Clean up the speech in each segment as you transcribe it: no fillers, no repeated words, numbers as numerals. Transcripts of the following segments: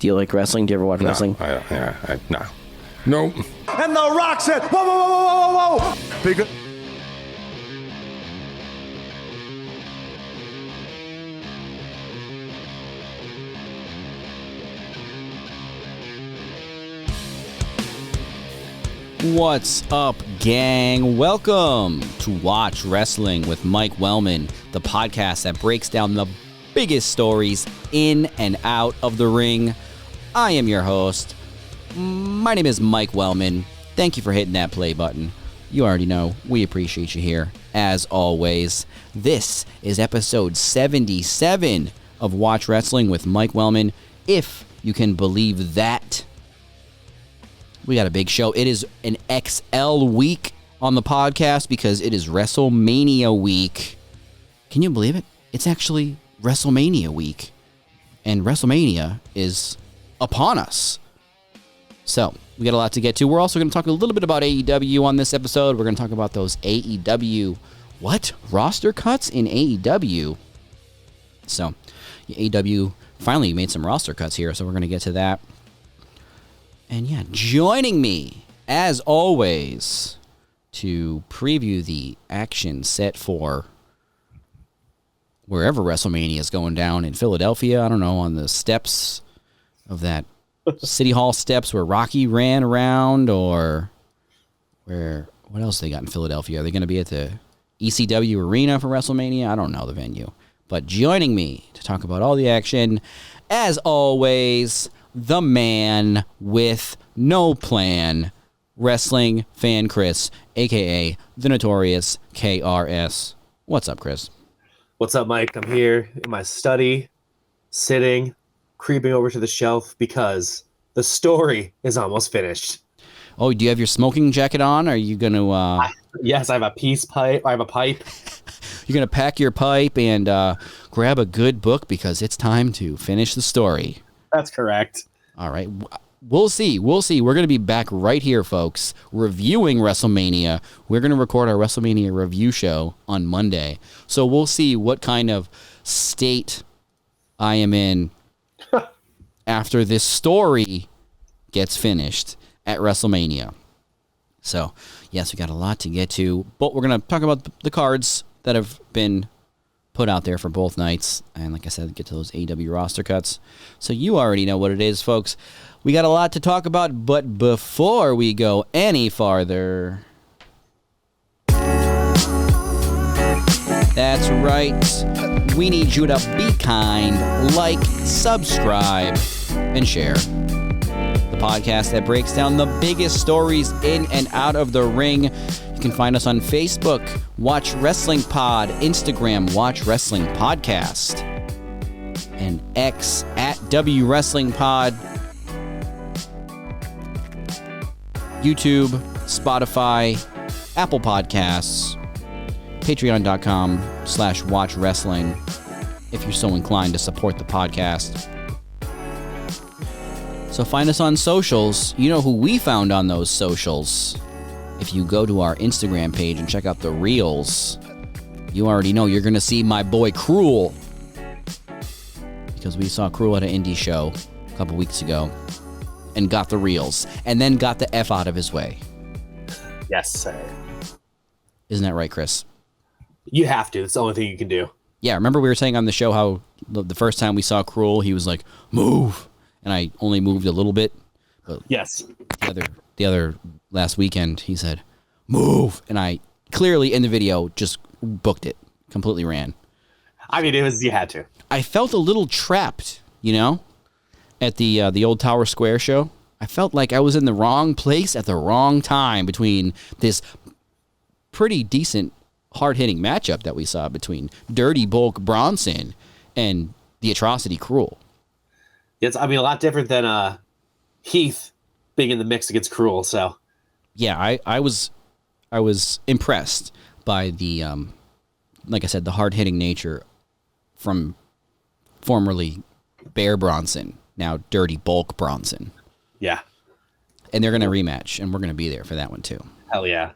Do you like wrestling? Do you ever watch wrestling? No. Nope. And The Rock said, whoa, whoa, whoa, whoa, whoa, whoa. Bigger. What's up, gang? Welcome to Watch Wrestling with Mike Wellman, the podcast that breaks down the biggest stories in and out of the ring. I am your host. My name is Mike Wellman. Thank you for hitting that play button. You already know we appreciate you here, as always. This is episode 77 of Watch Wrestling with Mike Wellman, if you can believe that. We got a big show. It is an XL week on the podcast because it is Wrestlemania week. Can you believe it? It's actually Wrestlemania week. And Wrestlemania is upon us. So, we got a lot to get to. We're also going to talk a little bit about AEW on this episode. We're going to talk about those AEW, roster cuts in AEW. So, AEW finally made some roster cuts here, so we're going to get to that. And yeah, joining me, as always, to preview the action set for wherever WrestleMania is going down in Philadelphia. I don't know, on the steps of that City Hall steps where Rocky ran around, or what else they got in Philadelphia? Are they going to be at the ECW Arena for WrestleMania? I don't know the venue. But joining me to talk about all the action, as always, the man with no plan, wrestling fan Kris, a.k.a. the notorious KRS. What's up, Kris? What's up, Mike? I'm here in my study, sitting, creeping over to the shelf because the story is almost finished. Oh, do you have your smoking jacket on? Are you going to... Yes, I have a peace pipe. I have a pipe. You're going to pack your pipe and grab a good book because it's time to finish the story. That's correct. All right. We'll see. We're going to be back right here, folks, reviewing WrestleMania. We're going to record our WrestleMania review show on Monday. So we'll see what kind of state I am in after this story gets finished at WrestleMania. So, yes, we got a lot to get to, but we're going to talk about the cards that have been put out there for both nights, and like I said, get to those AEW roster cuts. So you already know what it is, folks. We got a lot to talk about, but before we go any farther, that's right, we need you to be kind, like, subscribe, and share. The podcast that breaks down the biggest stories in and out of the ring. You can find us on Facebook, Watch Wrestling Pod, Instagram, Watch Wrestling Podcast, and X at W Wrestling Pod, YouTube, Spotify, Apple Podcasts, Patreon.com/Watch Wrestling if you're so inclined to support the podcast. So find us on socials. You know who we found on those socials. If you go to our Instagram page and check out the reels, you already know you're going to see my boy Cruel. Because we saw Cruel at an indie show a couple weeks ago and got the reels and then got the F out of his way. Yes, sir. Isn't that right, Kris? You have to. It's the only thing you can do. Yeah, remember we were saying on the show how the first time we saw Cruel, he was like, move. And I only moved a little bit. But yes. The other last weekend, he said, move. And I clearly in the video just booked it, completely ran. I mean, you had to. I felt a little trapped, at the old Tower Square show. I felt like I was in the wrong place at the wrong time between this pretty decent, hard-hitting matchup that we saw between Dirty Bulk Bronson and the Atrocity Cruel. It's, a lot different than Heath being in the mix against Cruel, so. Yeah, I was impressed by the, like I said, the hard-hitting nature from formerly Bear Bronson, now Dirty Bulk Bronson. Yeah. And they're going to rematch, and we're going to be there for that one, too. Hell yeah.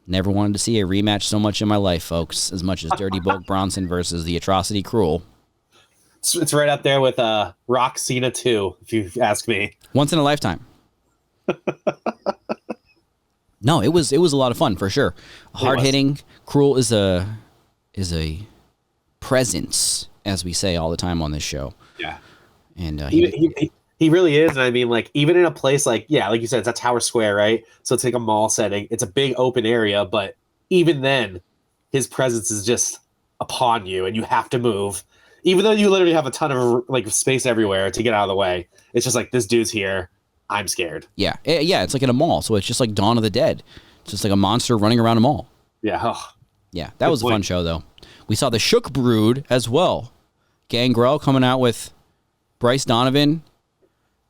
Never wanted to see a rematch so much in my life, folks, as much as Dirty Bulk Bronson versus the Atrocity Cruel. It's right up there with Rock Cena 2, if you ask me. Once in a lifetime. No, it was a lot of fun for sure. Hard hitting. Cruel is a presence, as we say all the time on this show. Yeah. And he really is. And I mean, like, even in a place like you said, it's at Tower Square, right? So it's like a mall setting. It's a big open area, but even then, his presence is just upon you and you have to move. Even though you literally have a ton of like space everywhere to get out of the way. It's just like, this dude's here. I'm scared. Yeah. It's like in a mall. So it's just like Dawn of the Dead. It's just like a monster running around a mall. Yeah. Oh. Yeah. That was a fun show, though. We saw the Shook Brood as well. Gangrel coming out with Bryce Donovan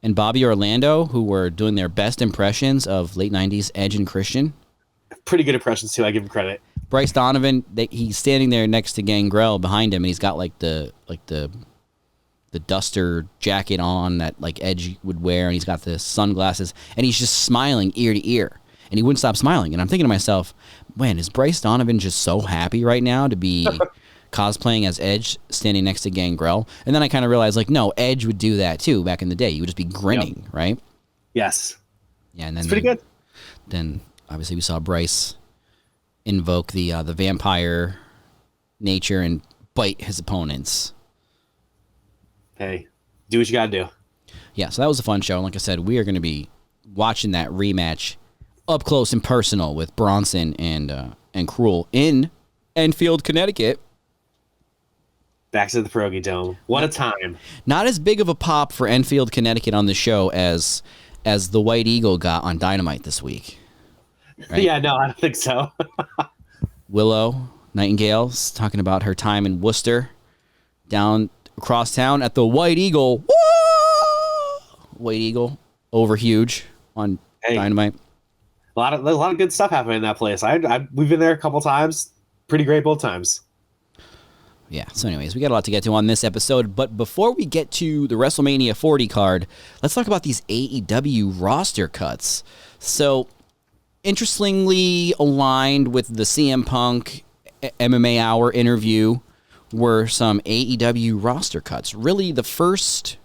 and Bobby Orlando, who were doing their best impressions of late 90s Edge and Christian. Pretty good impressions, too. I give him credit. Bryce Donovan, he's standing there next to Gangrel behind him, and he's got like the duster jacket on that like Edge would wear, and he's got the sunglasses, and he's just smiling ear to ear, and he wouldn't stop smiling. And I'm thinking to myself, man, is Bryce Donovan just so happy right now to be cosplaying as Edge standing next to Gangrel? And then I kind of realized, like, no, Edge would do that too back in the day. You would just be grinning, right? Yes. Yeah, and then it's pretty good. Then obviously we saw Bryce invoke the vampire nature and bite his opponents. Hey, do what you gotta do. Yeah, so that was a fun show. And like I said, we are going to be watching that rematch up close and personal with Bronson and Cruel in Enfield, Connecticut. Back to the Pierogi Dome. What a time. Not as big of a pop for Enfield, Connecticut on the show as the White Eagle got on Dynamite this week. Right? Yeah, no, I don't think so. Willow Nightingale's talking about her time in Worcester, down across town at the White Eagle. Woo! White Eagle, over huge on Dynamite. There's a lot of good stuff happening in that place. We've been there a couple times. Pretty great both times. Yeah, so anyways, we got a lot to get to on this episode, but before we get to the WrestleMania 40 card, let's talk about these AEW roster cuts. So, interestingly aligned with the CM Punk MMA Hour interview were some AEW roster cuts. Really the first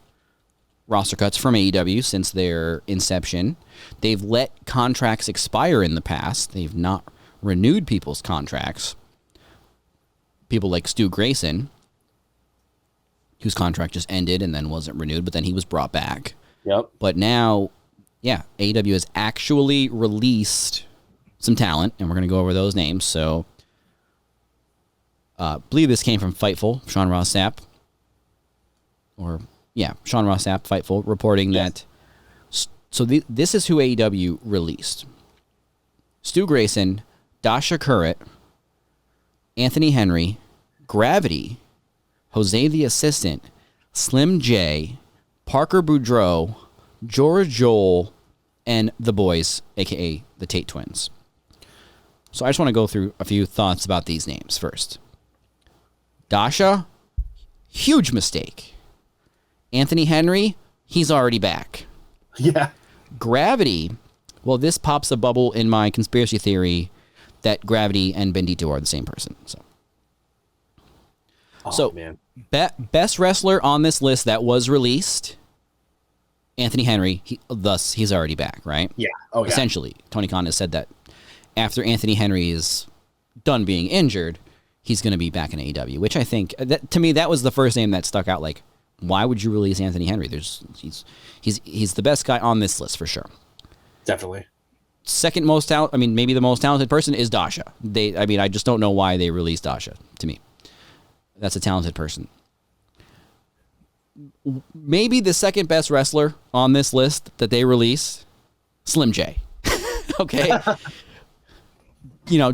roster cuts from AEW since their inception. They've let contracts expire in the past. They've not renewed people's contracts. People like Stu Grayson, whose contract just ended and then wasn't renewed, but then he was brought back. Yep. But now, yeah, AEW has actually released some talent, and we're going to go over those names. So, I believe this came from Fightful, Sean Ross Sapp. Sean Ross Sapp, Fightful, reporting that. So this is who AEW released. Stu Grayson, Dasha Currett, Anthony Henry, Gravity, Jose the Assistant, Slim J, Parker Boudreaux, George Joel, and the boys, a.k.a. the Tate Twins. So I just want to go through a few thoughts about these names first. Dasha, huge mistake. Anthony Henry, he's already back. Yeah. Gravity, well, this pops a bubble in my conspiracy theory that Gravity and Bendito are the same person. So man. Best wrestler on this list that was released, Anthony Henry, he's already back, right? Yeah. Oh, yeah. Essentially, Tony Khan has said that after Anthony Henry is done being injured, he's going to be back in AEW, which I think, to me, that was the first name that stuck out. Like, why would you release Anthony Henry? He's the best guy on this list for sure. Definitely. Second most talented, maybe the most talented person is Dasha. I just don't know why they released Dasha, to me. That's a talented person. Maybe the second best wrestler on this list that they released, Slim J. Okay.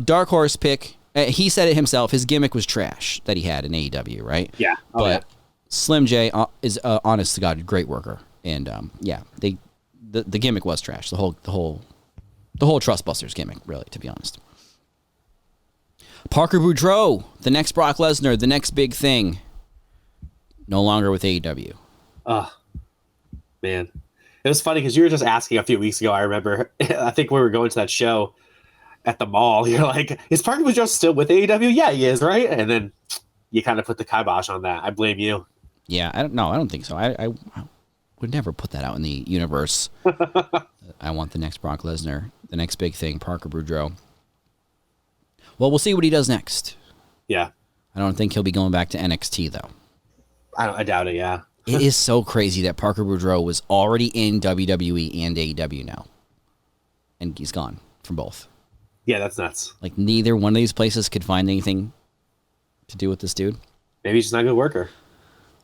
Dark horse pick. He said it himself. His gimmick was trash that he had in AEW, right? Yeah. But Slim J is honest to God, great worker. And the gimmick was trash. The whole Trustbusters gimmick, really, to be honest. Parker Boudreaux, the next Brock Lesnar, the next big thing. No longer with AEW. Man. It was funny because you were just asking a few weeks ago, I remember. I think we were going to that show at the mall. You're like, is Parker Boudreaux still with AEW? Yeah, he is, right? And then you kind of put the kibosh on that. I blame you. Yeah, I don't think so. I would never put that out in the universe. I want the next Brock Lesnar, the next big thing, Parker Boudreaux. Well, we'll see what he does next. Yeah. I don't think he'll be going back to NXT, though. I doubt it, yeah. It is so crazy that Parker Boudreaux was already in WWE and AEW now. And he's gone from both. Yeah, that's nuts. Like, neither one of these places could find anything to do with this dude. Maybe he's just not a good worker.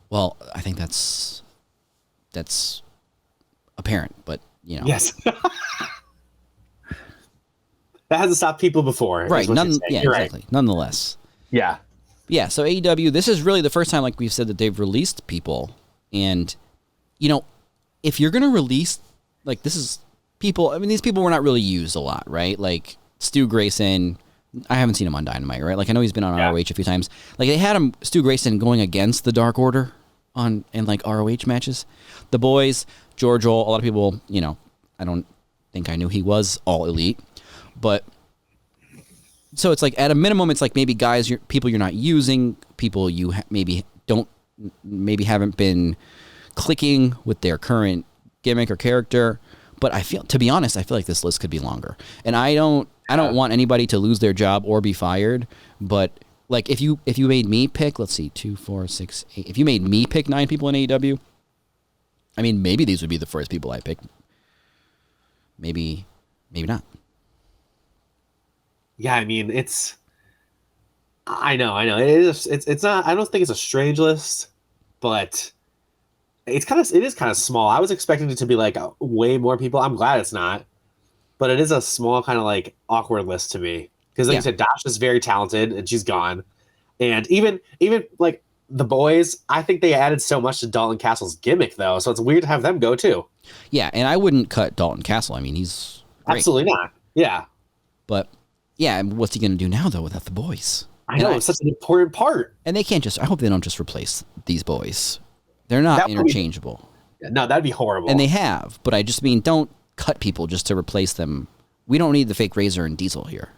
Well, I think that's apparent, but, you know. Yes. That hasn't stopped people before. Right. Yeah, exactly. right. Nonetheless. Yeah. Yeah, so AEW, this is really the first time, like we've said, that they've released people. And, you know, if you're going to release, like, this is people, I mean, these people were not really used a lot, right? Like, Stu Grayson, I haven't seen him on Dynamite, right? Like, I know he's been on ROH a few times. Like, they had him, Stu Grayson, going against the Dark Order in, like, ROH matches. The Boys, Giorgio, a lot of people, you know, I don't think I knew he was All Elite. But so it's like at a minimum, it's like maybe guys, people you're not using, people you maybe haven't been clicking with their current gimmick or character. But I feel, to be honest, I feel like this list could be longer. And I don't want anybody to lose their job or be fired. But like if you made me pick, let's see, 2, 4, 6, 8. If you made me pick 9 people in AEW, I mean, maybe these would be the first people I pick. Maybe not. Yeah, I mean, I know. It's not, I don't think it's a strange list, but it is kind of small. I was expecting it to be like way more people. I'm glad it's not, but it is a small kind of like awkward list to me. Because like you said, Dasha's very talented and she's gone. And even like the Boys, I think they added so much to Dalton Castle's gimmick though. So it's weird to have them go too. Yeah. And I wouldn't cut Dalton Castle. I mean, he's great. Absolutely not. Yeah. But yeah, what's he going to do now, though, without the Boys? I know, it's such an important part. And they can't I hope they don't just replace these Boys. They're not interchangeable. No, that'd be horrible. And they have, but I just mean, don't cut people just to replace them. We don't need the fake Razor and Diesel here.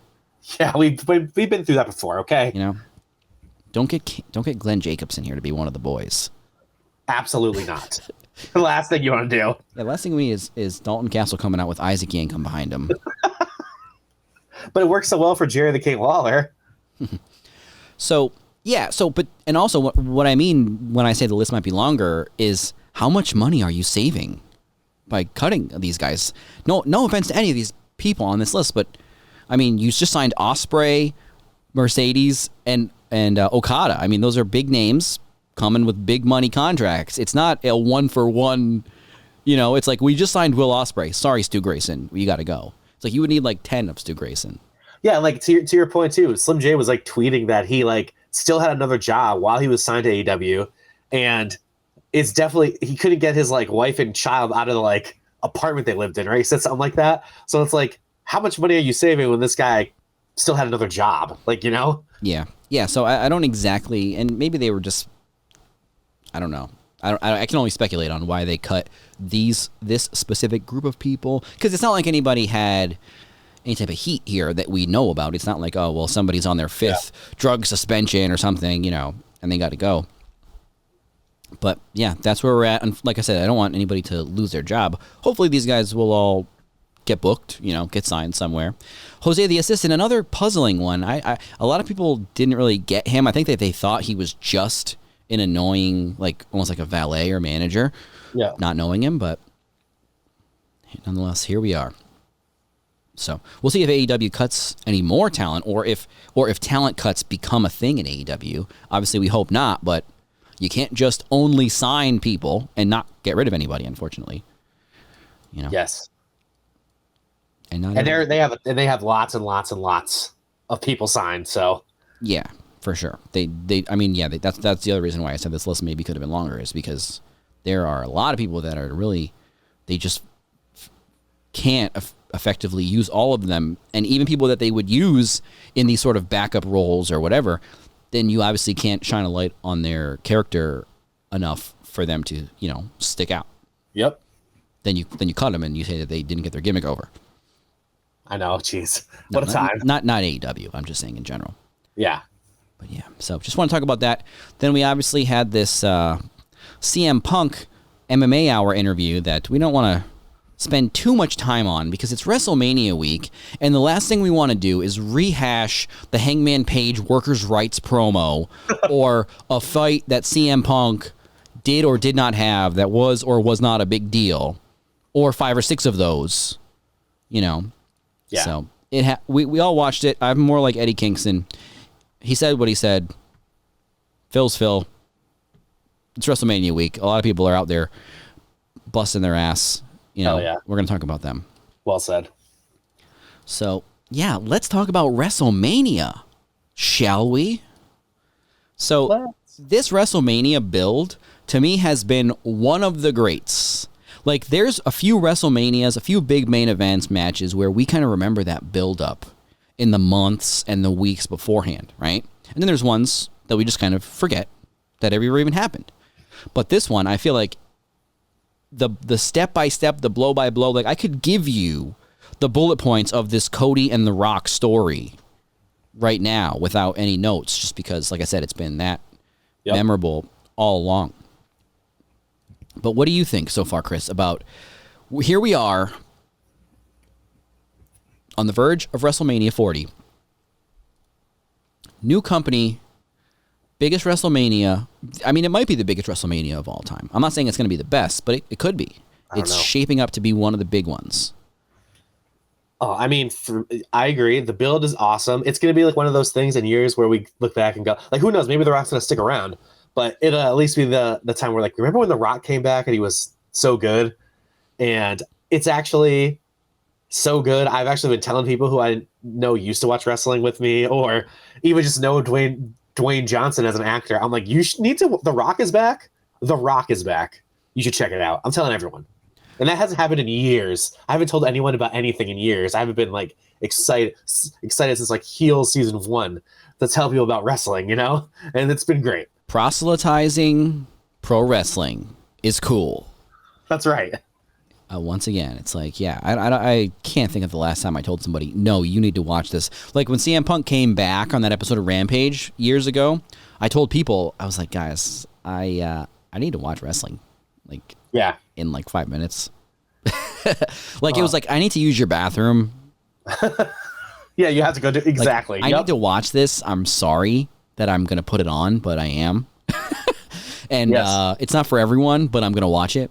Yeah, we've been through that before, okay? You know? Don't get Glenn Jacobs in here to be one of the Boys. Absolutely not. The last thing you want to do. Yeah, the last thing we need is Dalton Castle coming out with Isaac Yankum behind him. But it works so well for Jerry the King Lawler. So, but also what I mean when I say the list might be longer is how much money are you saving by cutting these guys? No offense to any of these people on this list, but I mean, you just signed Ospreay, Mercedes, and Okada. I mean, those are big names coming with big money contracts. It's not a 1-for-1, you know, it's like we just signed Will Ospreay. Sorry, Stu Grayson, you got to go. It's like you would need like 10 of Stu Grayson. Yeah, like to your point too, Slim J was like tweeting that he like still had another job while he was signed to AEW, and it's definitely he couldn't get his like wife and child out of the like apartment they lived in, right? He said something like that. So it's like, how much money are you saving when this guy still had another job? Like, you know? Yeah. So I don't exactly, and maybe they were just, I don't know. I can only speculate on why they cut this specific group of people, because it's not like anybody had any type of heat here that we know about. It's not like, oh, well, somebody's on their 5th drug suspension or something, you know, and they got to go. But yeah, that's where we're at. And like I said, I don't want anybody to lose their job. Hopefully these guys will all get booked, you know, get signed somewhere. Jose the Assistant, another puzzling one. A lot of people didn't really get him. I think that they thought he was just an annoying, like almost like a valet or manager, not knowing him, but nonetheless, here we are. So we'll see if AEW cuts any more talent, or if talent cuts become a thing in AEW. Obviously, we hope not, but you can't just only sign people and not get rid of anybody, unfortunately. You know. Yes. And they have lots and lots and lots of people signed. So yeah. For sure. That's the other reason why I said this list maybe could have been longer, is because there are a lot of people that are really, they just can't effectively use all of them. And even people that they would use in these sort of backup roles or whatever, then you obviously can't shine a light on their character enough for them to, you know, stick out. Yep. Then you cut them and you say that they didn't get their gimmick over. I know. Jeez. What a time. Not AEW. I'm just saying in general. Yeah. But yeah, so just want to talk about that. Then we obviously had this CM Punk MMA Hour interview that we don't want to spend too much time on because it's WrestleMania week, and the last thing we want to do is rehash the Hangman Page workers' rights promo or a fight that CM Punk did or did not have that was or was not a big deal, or 5 or 6 of those, you know. Yeah. So we all watched it. I'm more like Eddie Kingston. He said what he said. Phil's Phil. It's WrestleMania week. A lot of people are out there busting their ass. You know, We're going to talk about them. Well said. So, yeah, let's talk about WrestleMania, shall we? So, this WrestleMania build, to me, has been one of the greats. Like, there's a few WrestleManias, a few big main events matches where we kind of remember that build-up in the months and the weeks beforehand, right? And then there's ones that we just kind of forget that ever even happened. But this one, I feel like the step-by-step, the blow-by-blow, like I could give you the bullet points of this Cody and The Rock story right now without any notes, just because, like I said, it's been that memorable all along. But what do you think so far, Chris, about here we are on the verge of WrestleMania 40. New company, biggest WrestleMania. I mean, it might be the biggest WrestleMania of all time. I'm not saying it's going to be the best, but it could be. It's shaping up to be one of the big ones. Oh, I mean, I agree. The build is awesome. It's going to be like one of those things in years where we look back and go, like, who knows? Maybe The Rock's going to stick around. But it'll at least be the time where, like, remember when The Rock came back and he was so good? And it's actually so good. I've actually been telling people who I know used to watch wrestling with me, or even just know Dwayne Johnson as an actor. I'm like, you need to. The Rock is back. The Rock is back. You should check it out. I'm telling everyone. And that hasn't happened in years. I haven't told anyone about anything in years. I haven't been like excited since like Heel season 1 to tell people about wrestling, you know? And it's been great. Proselytizing pro wrestling is cool. That's right. Once again, it's like, yeah, I can't think of the last time I told somebody, no, you need to watch this. Like when CM Punk came back on that episode of Rampage years ago, I told people, I was like, guys, I need to watch wrestling. Like, yeah, in like 5 minutes. Like it was like, I need to use your bathroom. Yeah, you have to go do exactly. Like, I need to watch this. I'm sorry that I'm going to put it on, but I am. And it's not for everyone, but I'm going to watch it.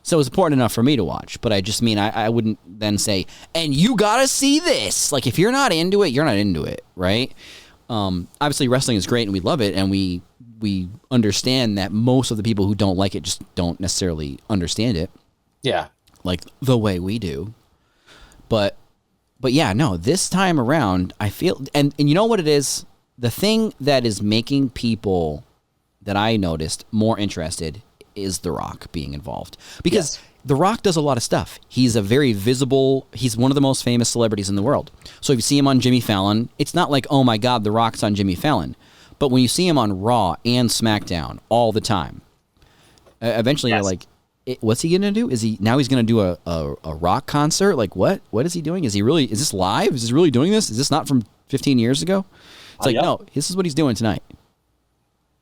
So it's important enough for me to watch, but I just mean I wouldn't then say, and you got to see this. Like if you're not into it, you're not into it, right? Obviously wrestling is great and we love it, and we understand that most of the people who don't like it just don't necessarily understand it. Yeah. Like the way we do. But yeah, no, this time around, I feel, and you know what it is? The thing that is making people that I noticed more interested is The Rock being involved. Because The Rock does a lot of stuff. He's a very visible, he's one of the most famous celebrities in the world. So if you see him on Jimmy Fallon, it's not like, oh my God, The Rock's on Jimmy Fallon. But when you see him on Raw and SmackDown all the time, eventually you're like, what's he going to do? He's going to do a rock concert? Like what? What is he doing? Is this live? Is he really doing this? Is this not from 15 years ago? It's like, no, this is what he's doing tonight.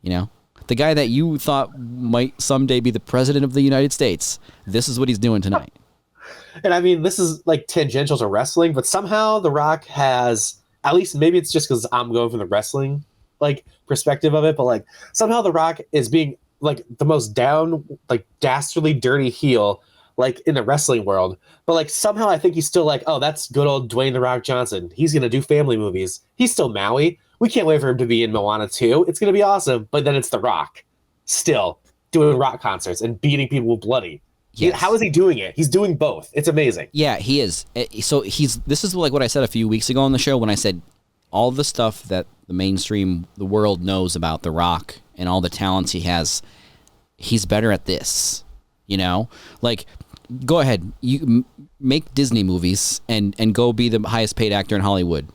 You know? The guy that you thought might someday be the president of the United States, this is what he's doing tonight. And I mean, this is like tangential to wrestling, but somehow The Rock has, at least maybe it's just because I'm going from the wrestling like perspective of it, but like somehow The Rock is being like the most dastardly dirty heel like in the wrestling world. But like somehow I think he's still like, oh, that's good old Dwayne The Rock Johnson. He's going to do family movies. He's still Maui. We can't wait for him to be in Moana 2. It's going to be awesome. But then it's The Rock still doing rock concerts and beating people bloody. Yes. How is he doing it? He's doing both. It's amazing. Yeah, he is. So this is like what I said a few weeks ago on the show when I said all the stuff that the mainstream, the world knows about The Rock and all the talents he has, he's better at this, you know? Like, go ahead, you make Disney movies and go be the highest paid actor in Hollywood.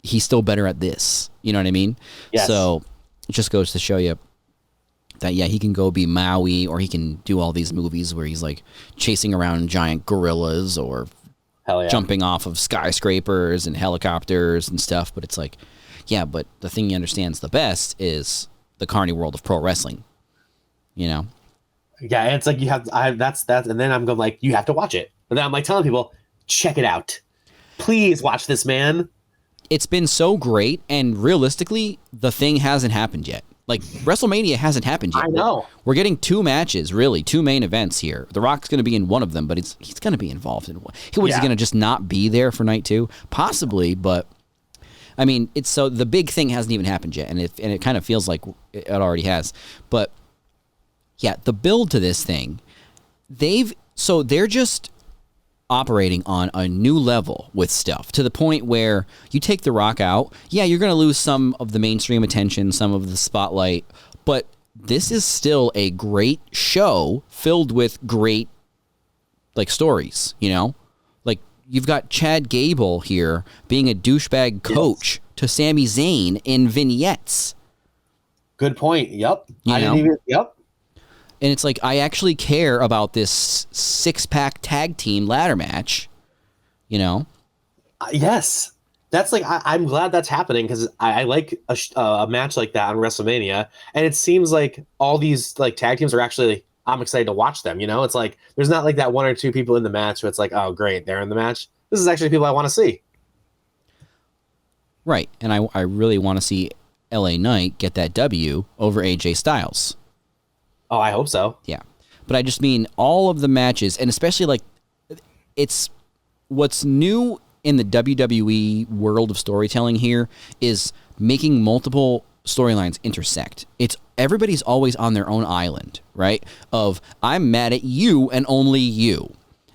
He's still better at this. You know what I mean? Yes. So it just goes to show you that, yeah, he can go be Maui, or he can do all these movies where he's like chasing around giant gorillas or jumping off of skyscrapers and helicopters and stuff. But it's like, yeah, but the thing he understands the best is the carny world of pro wrestling. you know? Yeah, and it's like that's and then I'm going like, you have to watch it. And then I'm like telling people, check it out. Please watch this, man. It's been so great, and realistically, the thing hasn't happened yet. Like, WrestleMania hasn't happened yet. I know. We're getting 2 matches, really, 2 main events here. The Rock's going to be in one of them, but he's going to be involved in one. He's going to just not be there for night 2? Possibly, but I mean, it's so the big thing hasn't even happened yet, and it kind of feels like it already has. But yeah, the build to this thing, they're just operating on a new level with stuff to the point where you take The Rock out, yeah, you're going to lose some of the mainstream attention, some of the spotlight, but this is still a great show filled with great, like, stories, you know? Like, you've got Chad Gable here being a douchebag coach to Sami Zayn in vignettes. Good point. Yep. Yep. And it's like, I actually care about this 6-pack tag team ladder match, you know? Yes. That's like, I'm glad that's happening because I like a match like that on WrestleMania. And it seems like all these like tag teams are actually, I'm excited to watch them, you know? It's like, there's not like that 1 or 2 people in the match where it's like, oh, great, they're in the match. This is actually people I want to see. Right. And I really want to see LA Knight get that W over AJ Styles. Oh, I hope so. Yeah. But I just mean all of the matches, and especially like it's what's new in the WWE world of storytelling here is making multiple storylines intersect. It's everybody's always on their own island, right? Of I'm mad at you and only you.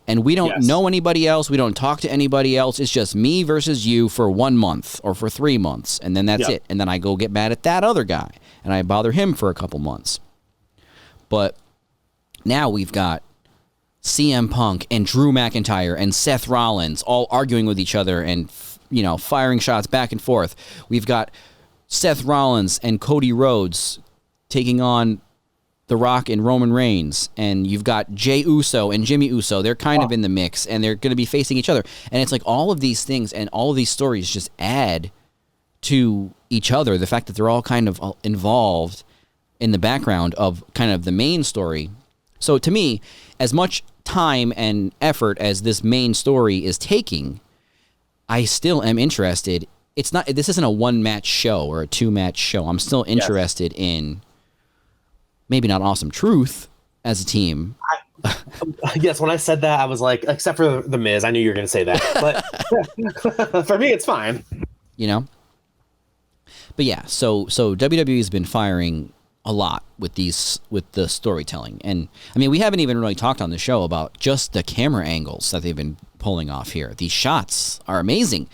And we don't know anybody else. We don't talk to anybody else. It's just me versus you for 1 month or for 3 months. And then that's it. And then I go get mad at that other guy and I bother him for a couple months. But now we've got CM Punk and Drew McIntyre and Seth Rollins all arguing with each other and, you know, firing shots back and forth. We've got Seth Rollins and Cody Rhodes taking on The Rock and Roman Reigns. And you've got Jey Uso and Jimmy Uso. They're kind of in the mix, and they're going to be facing each other. And it's like all of these things and all of these stories just add to each other. The fact that they're all kind of involved in the background of kind of the main story. So to me, as much time and effort as this main story is taking, I still am interested. This isn't a 1-match show or a 2-match show. I'm still interested in maybe not Awesome Truth as a team. Yes, when I said that, I was like, except for The Miz, I knew you were going to say that. But for me, it's fine. You know? But yeah, so WWE has been firing a lot with the storytelling. And I mean, we haven't even really talked on the show about just the camera angles that they've been pulling off here. These shots are amazing.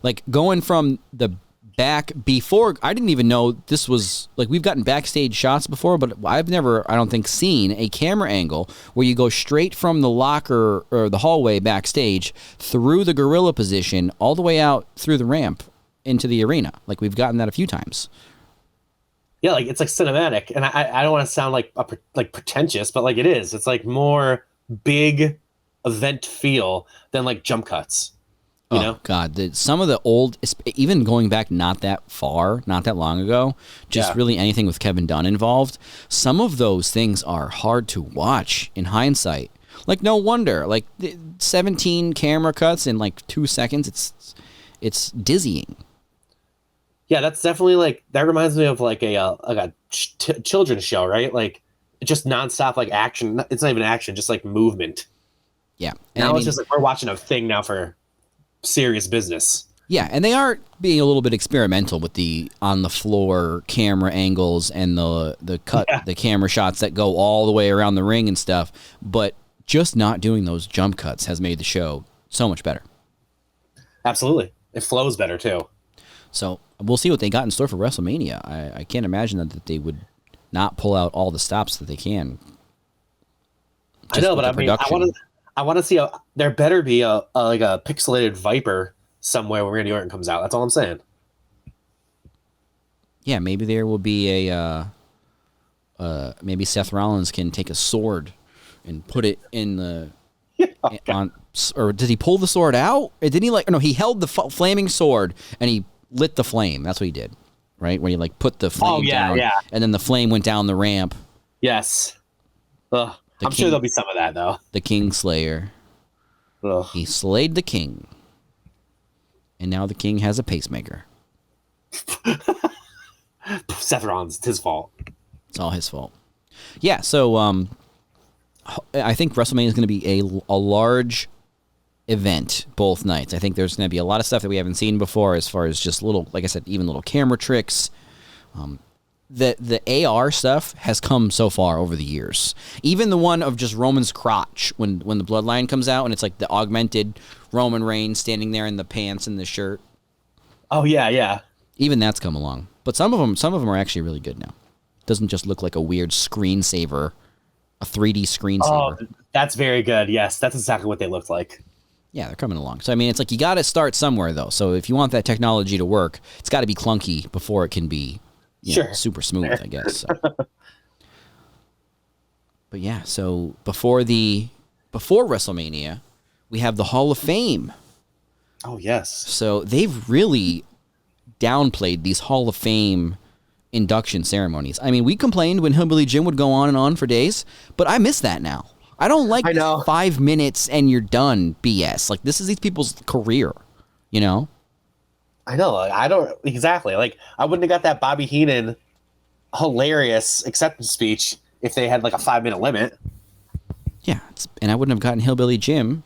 Like going from the back before, I didn't even know this was like, we've gotten backstage shots before, but I've never, I don't think, seen a camera angle where you go straight from the locker or the hallway backstage through the gorilla position all the way out through the ramp into the arena. Like we've gotten that a few times. Yeah, like it's like cinematic, and I don't want to sound like pretentious, but like it is. It's like more big event feel than like jump cuts. You know? God, some of the old, even going back not that far, not that long ago, just really anything with Kevin Dunn involved. Some of those things are hard to watch in hindsight. Like no wonder, like 17 camera cuts in like 2 seconds. It's dizzying. Yeah, that's definitely like, that reminds me of like a children's show, right? Like just nonstop like action. It's not even action, just like movement. Yeah. And now it's just like we're watching a thing now for serious business. Yeah, and they are being a little bit experimental with the on the floor camera angles and the camera shots that go all the way around the ring and stuff. But just not doing those jump cuts has made the show so much better. Absolutely. It flows better too. So we'll see what they got in store for WrestleMania. I can't imagine that they would not pull out all the stops that they can. I know, but I mean, I want to see there better be a pixelated Viper somewhere when Randy Orton comes out. That's all I'm saying. Yeah, maybe there will be maybe Seth Rollins can take a sword and put it in the or did he pull the sword out? Or didn't he he held the flaming sword and he lit the flame. That's what he did, right? When he like put the flame down, and then the flame went down the ramp. Yes. Ugh. I'm sure there'll be some of that though. The King Slayer. Ugh. He slayed the king. And now the king has a pacemaker. Seth Rollins, it's his fault. It's all his fault. Yeah, so I think WrestleMania is going to be a large event both nights. I think there's going to be a lot of stuff that we haven't seen before as far as just little, like I said, even little camera tricks. The AR stuff has come so far over the years. Even the one of just Roman's crotch when the bloodline comes out and it's like the augmented Roman Reigns standing there in the pants and the shirt. Oh yeah, yeah. Even that's come along. But some of them are actually really good now. It doesn't just look like a weird screensaver, a 3D screensaver. Oh, that's very good. Yes, that's exactly what they looked like. Yeah, they're coming along. So, I mean, it's like you got to start somewhere, though. So if you want that technology to work, it's got to be clunky before it can be super smooth, I guess. So. But yeah, so before WrestleMania, we have the Hall of Fame. Oh, yes. So they've really downplayed these Hall of Fame induction ceremonies. I mean, we complained when Hillbilly Jim would go on and on for days, but I miss that now. I don't like this 5 minutes and you're done BS. Like, this is these people's career, you know? I know. I don't exactly. Like, I wouldn't have got that Bobby Heenan hilarious acceptance speech if they had like a 5-minute limit. Yeah, and I wouldn't have gotten Hillbilly Jim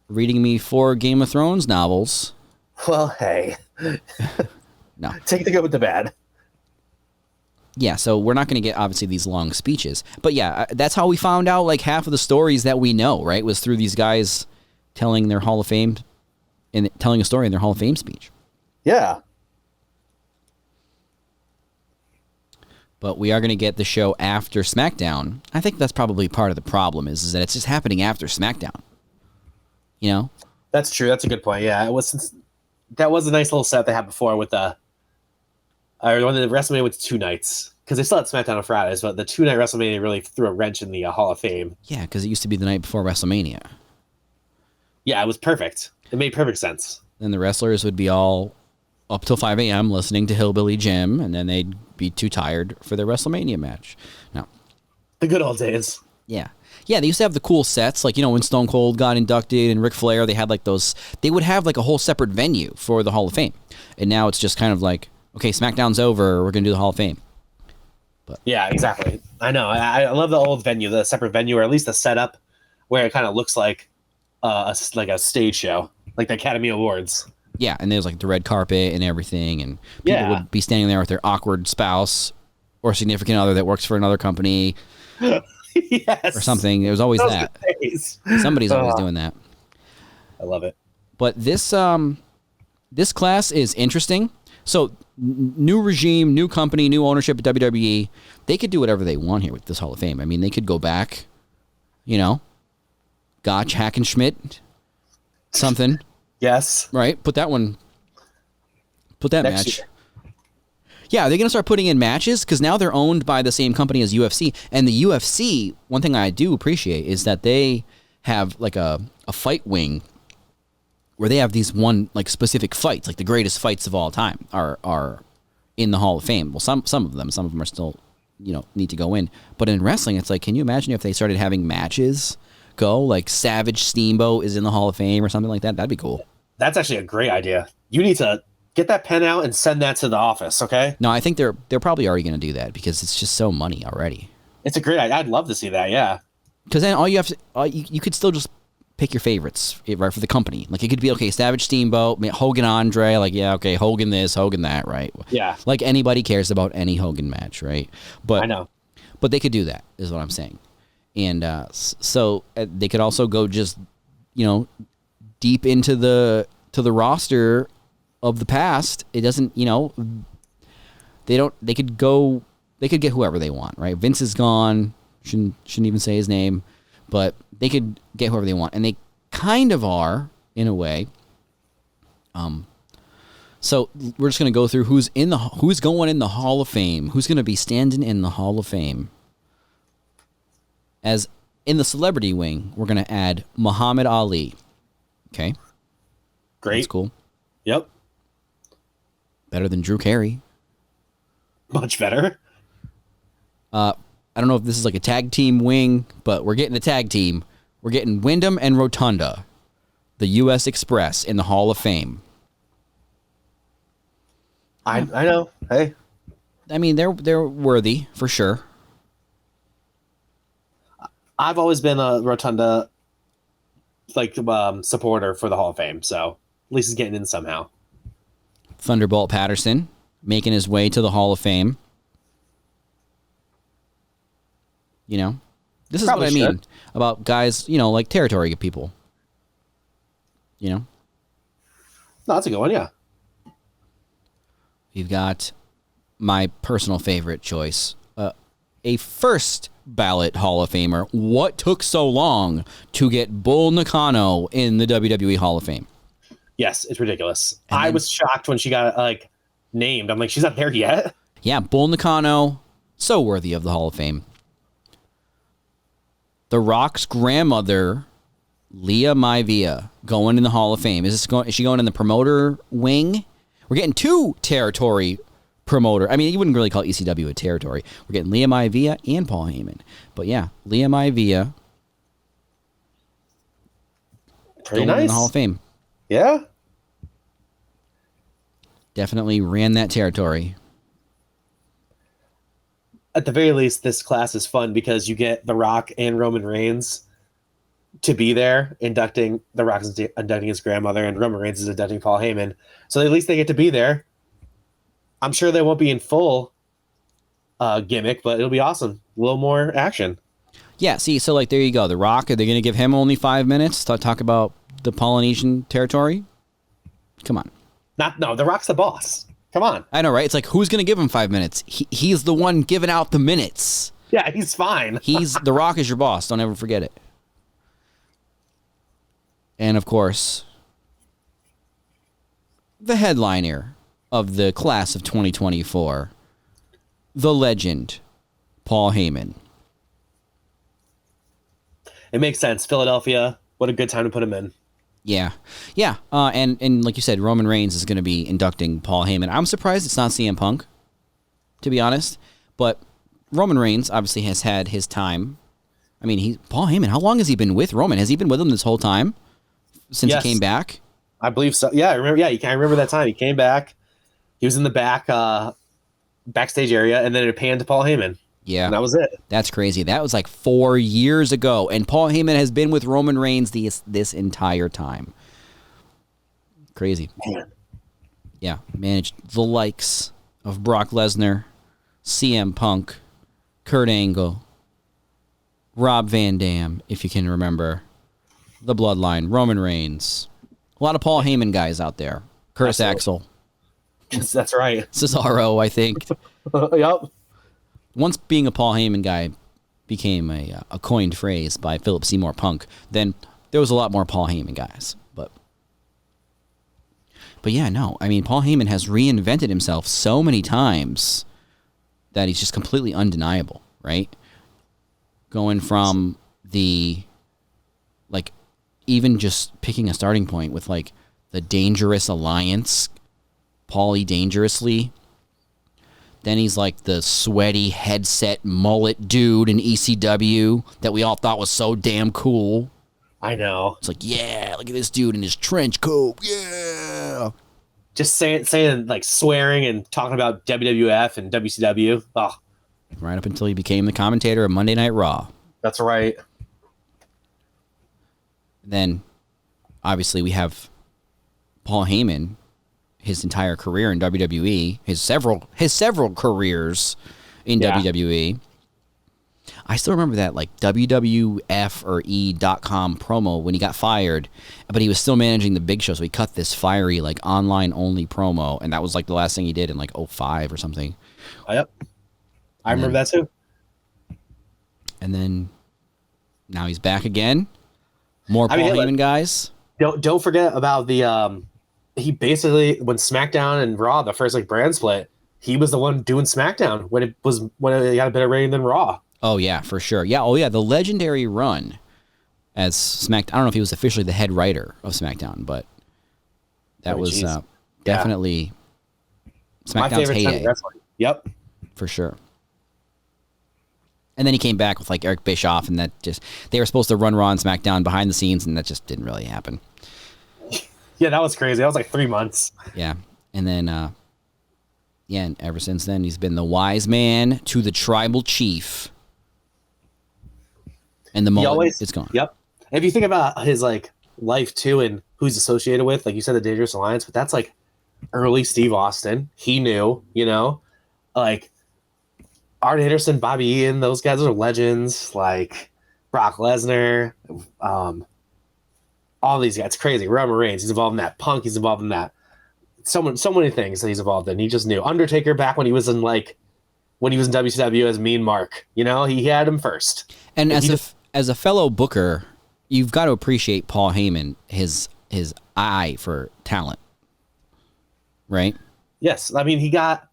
reading me 4 Game of Thrones novels. Well, hey. No. Take the good with the bad. Yeah, so we're not going to get, obviously, these long speeches. But yeah, that's how we found out, like, half of the stories that we know, right? Was through these guys telling their Hall of Fame, and telling a story in their Hall of Fame speech. Yeah. But we are going to get the show after SmackDown. I think that's probably part of the problem is that it's just happening after SmackDown. You know? That's true. That's a good point. Yeah, that was a nice little set they had before with when the WrestleMania went to 2 nights, because they still had SmackDown on Fridays, but the 2-night WrestleMania really threw a wrench in the Hall of Fame. Yeah, because it used to be the night before WrestleMania. Yeah, it was perfect. It made perfect sense. Then the wrestlers would be all up till 5 a.m. listening to Hillbilly Jim, and then they'd be too tired for their WrestleMania match. No. The good old days. Yeah. Yeah, they used to have the cool sets, like, you know, when Stone Cold got inducted and Ric Flair, they had like those, they would have like a whole separate venue for the Hall of Fame. And now it's just kind of like, okay, SmackDown's over, we're going to do the Hall of Fame. But yeah, exactly. I know. I love the old venue, the separate venue, or at least the setup where it kind of looks like a stage show, like the Academy Awards. Yeah, and there's like the red carpet and everything, and people would be standing there with their awkward spouse or significant other that works for another company. Yes. Or something. There was always that. Somebody's always doing that. I love it. But this class is interesting. So, new regime, new company, new ownership at WWE. They could do whatever they want here with this Hall of Fame. I mean, they could go back, you know, Gotch, Hackenschmidt, something. Yes. Right? Put that Next match. year. Yeah, are they going to start putting in matches? Because now they're owned by the same company as UFC. And the UFC, one thing I do appreciate is that they have like a fight wing where they have these like specific fights, like the greatest fights of all time are in the Hall of Fame. Well, some of them are still, you know, need to go in. But in wrestling, it's like, can you imagine if they started having matches go? Like Savage Steamboat is in the Hall of Fame or something like that. That'd be cool. That's actually a great idea. You need to get that pen out and send that to the office, okay? No, I think they're probably already going to do that because it's just so money already. It's a great idea. I'd love to see that, yeah. Because then all you have to, you could still just pick your favorites, right, for the company. Like, it could be, okay, Savage Steamboat, Hogan Andre, like, yeah, okay, Hogan this, Hogan that, right? Yeah. Like, anybody cares about any Hogan match, right? But I know. But they could do that, is what I'm saying. And so they could also go just, you know, deep into the roster of the past. It doesn't, you know, they could get whoever they want, right? Vince is gone. Shouldn't even say his name, but they could get whoever they want, and they kind of are in a way. So we're just gonna go through who's going in the Hall of Fame, who's gonna be standing in the Hall of Fame. As in the celebrity wing, we're gonna add Muhammad Ali. Okay, Great. that's cool. Yep. Better than Drew Carey. Much better. I don't know if this is like a tag team wing, but we're getting a tag team. We're getting Wyndham and Rotunda, the U.S. Express in the Hall of Fame. I know. Hey, I mean, they're worthy for sure. I've always been a Rotunda supporter for the Hall of Fame, so at least he's getting in somehow. Thunderbolt Patterson making his way to the Hall of Fame. You know, this is Probably what I mean should. about guys, you know, like territory people. You know, No, that's a good one. Yeah. we've got my personal favorite choice, a first ballot Hall of Famer. What took so long to get Bull Nakano in the WWE Hall of Fame? Yes, it's ridiculous. And I then- was shocked when she got named. I'm like, she's not there yet. Yeah, Bull Nakano, so worthy of the Hall of Fame. The Rock's grandmother, Leah Maivia, going in the Hall of Fame. Is she going in the promoter wing? We're getting two territory promoter. I mean, you wouldn't really call ECW a territory. We're getting Leah Maivia and Paul Heyman. But yeah, Leah Maivia Pretty going in nice. the Hall of Fame. Yeah. Definitely ran that territory. At the very least, this class is fun because you get The Rock and Roman Reigns to be there inducting. The Rock is inducting his grandmother, and Roman Reigns is inducting Paul Heyman. So at least they get to be there. I'm sure they won't be in full gimmick, but it'll be awesome. A little more action. Yeah, see, so like there you go. The Rock, are they going to give him only 5 minutes to talk about the Polynesian territory? Come on. No, The Rock's the boss. Come on. I know, right? It's like, who's going to give him 5 minutes? He's the one giving out the minutes. Yeah, he's fine. The Rock is your boss. Don't ever forget it. And of course, the headliner of the class of 2024, the legend, Paul Heyman. It makes sense. Philadelphia, what a good time to put him in. Yeah. And like you said, Roman Reigns is going to be inducting Paul Heyman. I'm surprised it's not CM Punk, to be honest. But Roman Reigns obviously has had his time. I mean, Paul Heyman, how long has he been with Roman? Has he been with him this whole time? Since Yes. he came back? I believe so. Yeah, I remember. Yeah, I remember that time. He came back. He was in the backstage area, and then it panned to Paul Heyman. Yeah. And that was it. That's crazy. That was like 4 years ago. And Paul Heyman has been with Roman Reigns this entire time. Crazy. Man. Yeah. Managed the likes of Brock Lesnar, CM Punk, Kurt Angle, Rob Van Dam, if you can remember, the Bloodline, Roman Reigns. A lot of Paul Heyman guys out there. Curtis Absolutely. Axel, That's right. Cesaro, I think. Yep. Once being a Paul Heyman guy became a coined phrase by Philip Seymour Punk, then there was a lot more Paul Heyman guys. But yeah, no. I mean, Paul Heyman has reinvented himself so many times that he's just completely undeniable, right? Going from even just picking a starting point with the Dangerous Alliance, Paulie Dangerously. Then he's like the sweaty headset mullet dude in ECW that we all thought was so damn cool. I know. It's like, yeah, look at this dude in his trench coat. Yeah. Just saying swearing and talking about WWF and WCW. Oh, Right up until he became the commentator of Monday Night Raw. that's right. Then, obviously, we have Paul Heyman, his entire career in WWE, his several careers in Yeah. WWE. I still remember that WWF or E.com promo when he got fired, but he was still managing the big show, so he cut this fiery online only promo, and that was the last thing he did in 05 or something. Yep. I remember that too. And then now he's back again. More Paul Heyman guys. Don't forget about the he basically, when SmackDown and Raw, the first brand split, he was the one doing SmackDown when it had a better rating than Raw. Oh yeah, for sure. Yeah, the legendary run as SmackDown. I don't know if he was officially the head writer of SmackDown, but that was definitely My SmackDown's favorite time heyday in wrestling. Yep. for sure. And then he came back with like Eric Bischoff, and they were supposed to run Raw and SmackDown behind the scenes, and that just didn't really happen. Yeah, that was crazy. That was like 3 months. Yeah. And then, and ever since then, he's been the wise man to the tribal chief. And the mullet is gone. Yep. If you think about his like life too and who he's associated with, like you said, the Dangerous Alliance, but that's like early Steve Austin. He knew, like Arn Anderson, Bobby Eaton, those guys are legends. Like Brock Lesnar, all these guys. It's crazy. Roman Reigns, he's involved in that. Punk, he's involved in that. So many things that he's involved in. He just knew. Undertaker back when he was in WCW as Mean Mark. He had him first. And as a fellow booker, you've got to appreciate Paul Heyman, his eye for talent, right? Yes, I mean he got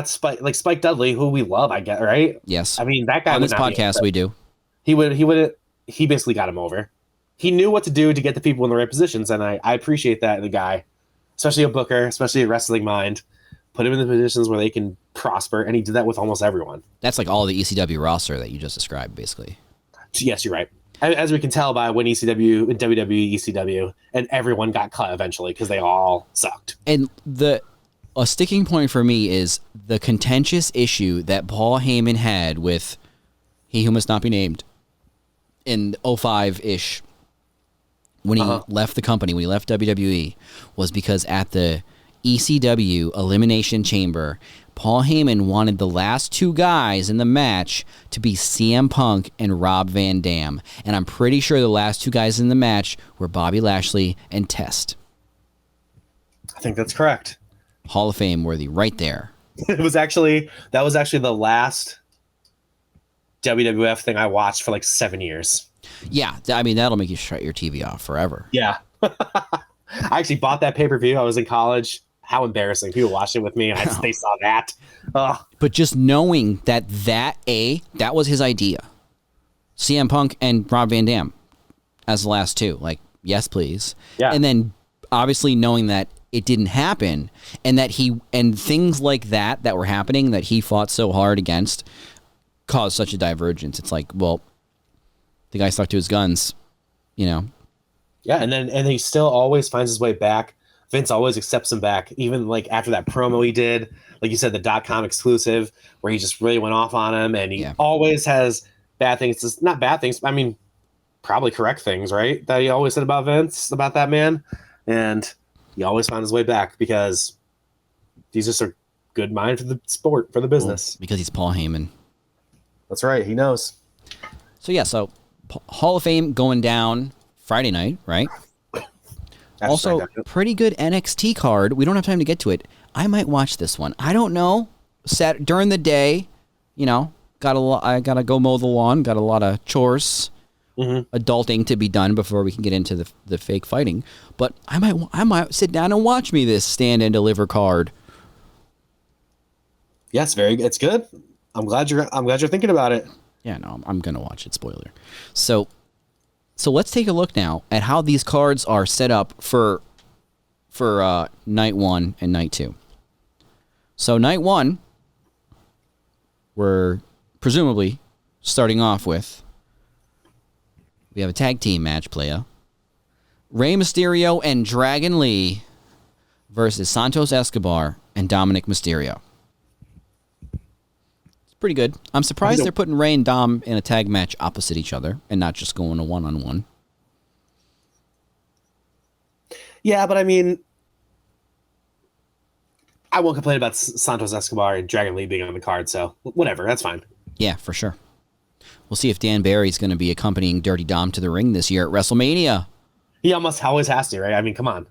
Spike Dudley, who we love, I get, right? Yes. I mean that guy on this podcast we do. He basically got him over. He knew what to do to get the people in the right positions, and I appreciate that in the guy, especially a booker, especially a wrestling mind. Put him in the positions where they can prosper, and he did that with almost everyone. That's like all the ECW roster that you just described, basically. Yes, you're right. As we can tell by when ECW and WWE ECW, and everyone got cut eventually because they all sucked. And a sticking point for me is the contentious issue that Paul Heyman had with He Who Must Not Be Named in 05-ish when he left the company, when he left WWE, was because at the ECW Elimination Chamber, Paul Heyman wanted the last two guys in the match to be CM Punk and Rob Van Dam. And I'm pretty sure the last two guys in the match were Bobby Lashley and Test. I think that's correct. Hall of Fame worthy right there. That was actually the last WWF thing I watched for like 7 years. Yeah, I mean, that'll make you shut your TV off forever. Yeah. I actually bought that pay-per-view. I was in college. How embarrassing. People watched it with me, and they saw that. Ugh. But just knowing that was his idea. CM Punk and Rob Van Dam as the last two. Like, yes, please. Yeah. And then obviously knowing that it didn't happen, and that things like that were happening that he fought so hard against caused such a divergence. It's like, well, the guy stuck to his guns, Yeah, and he still always finds his way back. Vince always accepts him back, even like after that promo he did, like you said, the .com exclusive, where he just really went off on him, and he always has bad things. It's not bad things. I mean, probably correct things, right? That he always said about Vince, about that man, and he always found his way back because he's just a good mind for the sport, for the business. Well, because he's Paul Heyman. That's right. He knows. So Hall of Fame going down Friday night, right? Also, pretty good NXT card. We don't have time to get to it. I might watch this one. I don't know. During the day, I gotta go mow the lawn. Got a lot of chores, adulting to be done before we can get into the fake fighting. But I might sit down and watch me this Stand and Deliver card. Yeah, it's good. I'm glad you're thinking about it. Yeah, no, I'm gonna watch it. Spoiler. So let's take a look now at how these cards are set up for night one and night two. So night one, we're presumably starting off with, we have a tag team match, playa. Rey Mysterio and Dragon Lee versus Santos Escobar and Dominic Mysterio. Pretty good. I'm surprised they're putting Rey and Dom in a tag match opposite each other and not just going a one-on-one. Yeah, but I mean, I won't complain about Santos Escobar and Dragon Lee being on the card, so whatever, that's fine. Yeah, for sure. We'll see if Dan Barry's going to be accompanying Dirty Dom to the ring this year at WrestleMania. He almost always has to, right? I mean, come on.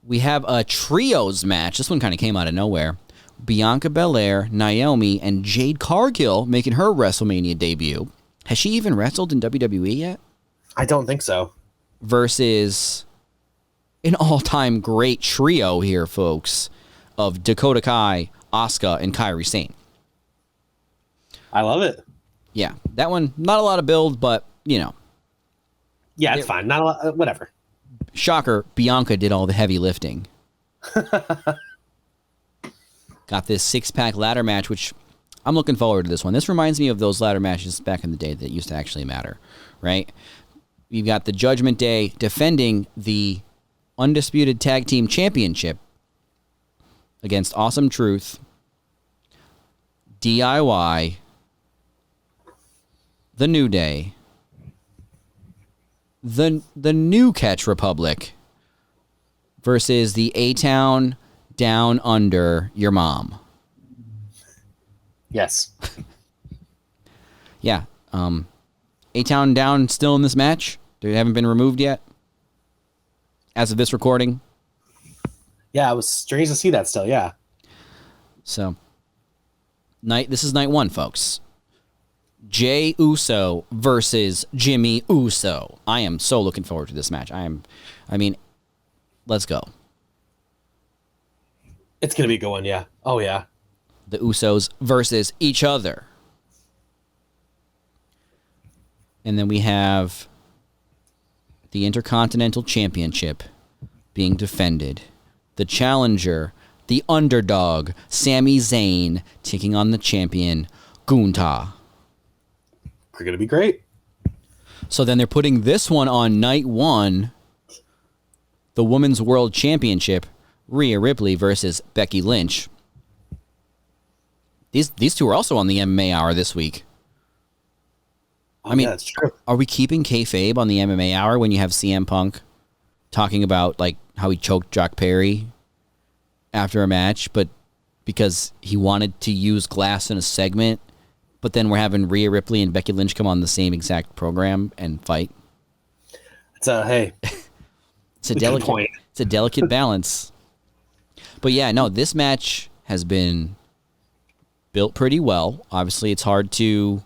We have a trios match. This one kind of came out of nowhere. Bianca Belair, Naomi, and Jade Cargill making her WrestleMania debut. Has she even wrestled in WWE yet? I don't think so. Versus an all-time great trio here, folks, of Dakota Kai, Asuka, and Kairi Sane. I love it. Yeah, that one, not a lot of build, but, Yeah, it's fine. Not a lot, whatever. Shocker, Bianca did all the heavy lifting. Got this six-pack ladder match, which I'm looking forward to this one. This reminds me of those ladder matches back in the day that used to actually matter, right? You've got the Judgment Day defending the Undisputed Tag Team Championship against Awesome Truth, DIY, The New Day, the New Catch Republic versus the A-Town Down Under Your Mom. Yes. Yeah. A-Town Down still in this match? They haven't been removed yet? As of this recording? Yeah, it was strange to see that still, yeah. So, this is night one, folks. Jey Uso versus Jimmy Uso. I am so looking forward to this match. Let's go. It's going to be a good one, yeah. Oh, yeah. The Usos versus each other. And then we have the Intercontinental Championship being defended. The challenger, the underdog, Sami Zayn, taking on the champion, Gunther. We're going to be great. So then they're putting this one on night one, the Women's World Championship, Rhea Ripley versus Becky Lynch. These two are also on the MMA Hour this week. Oh, yeah, that's true. Are we keeping kayfabe on the MMA Hour when you have CM Punk talking about like how he choked Jock Perry after a match, but because he wanted to use glass in a segment, but then we're having Rhea Ripley and Becky Lynch come on the same exact program and fight? It's a delicate balance. But yeah, no, this match has been built pretty well. Obviously, it's hard to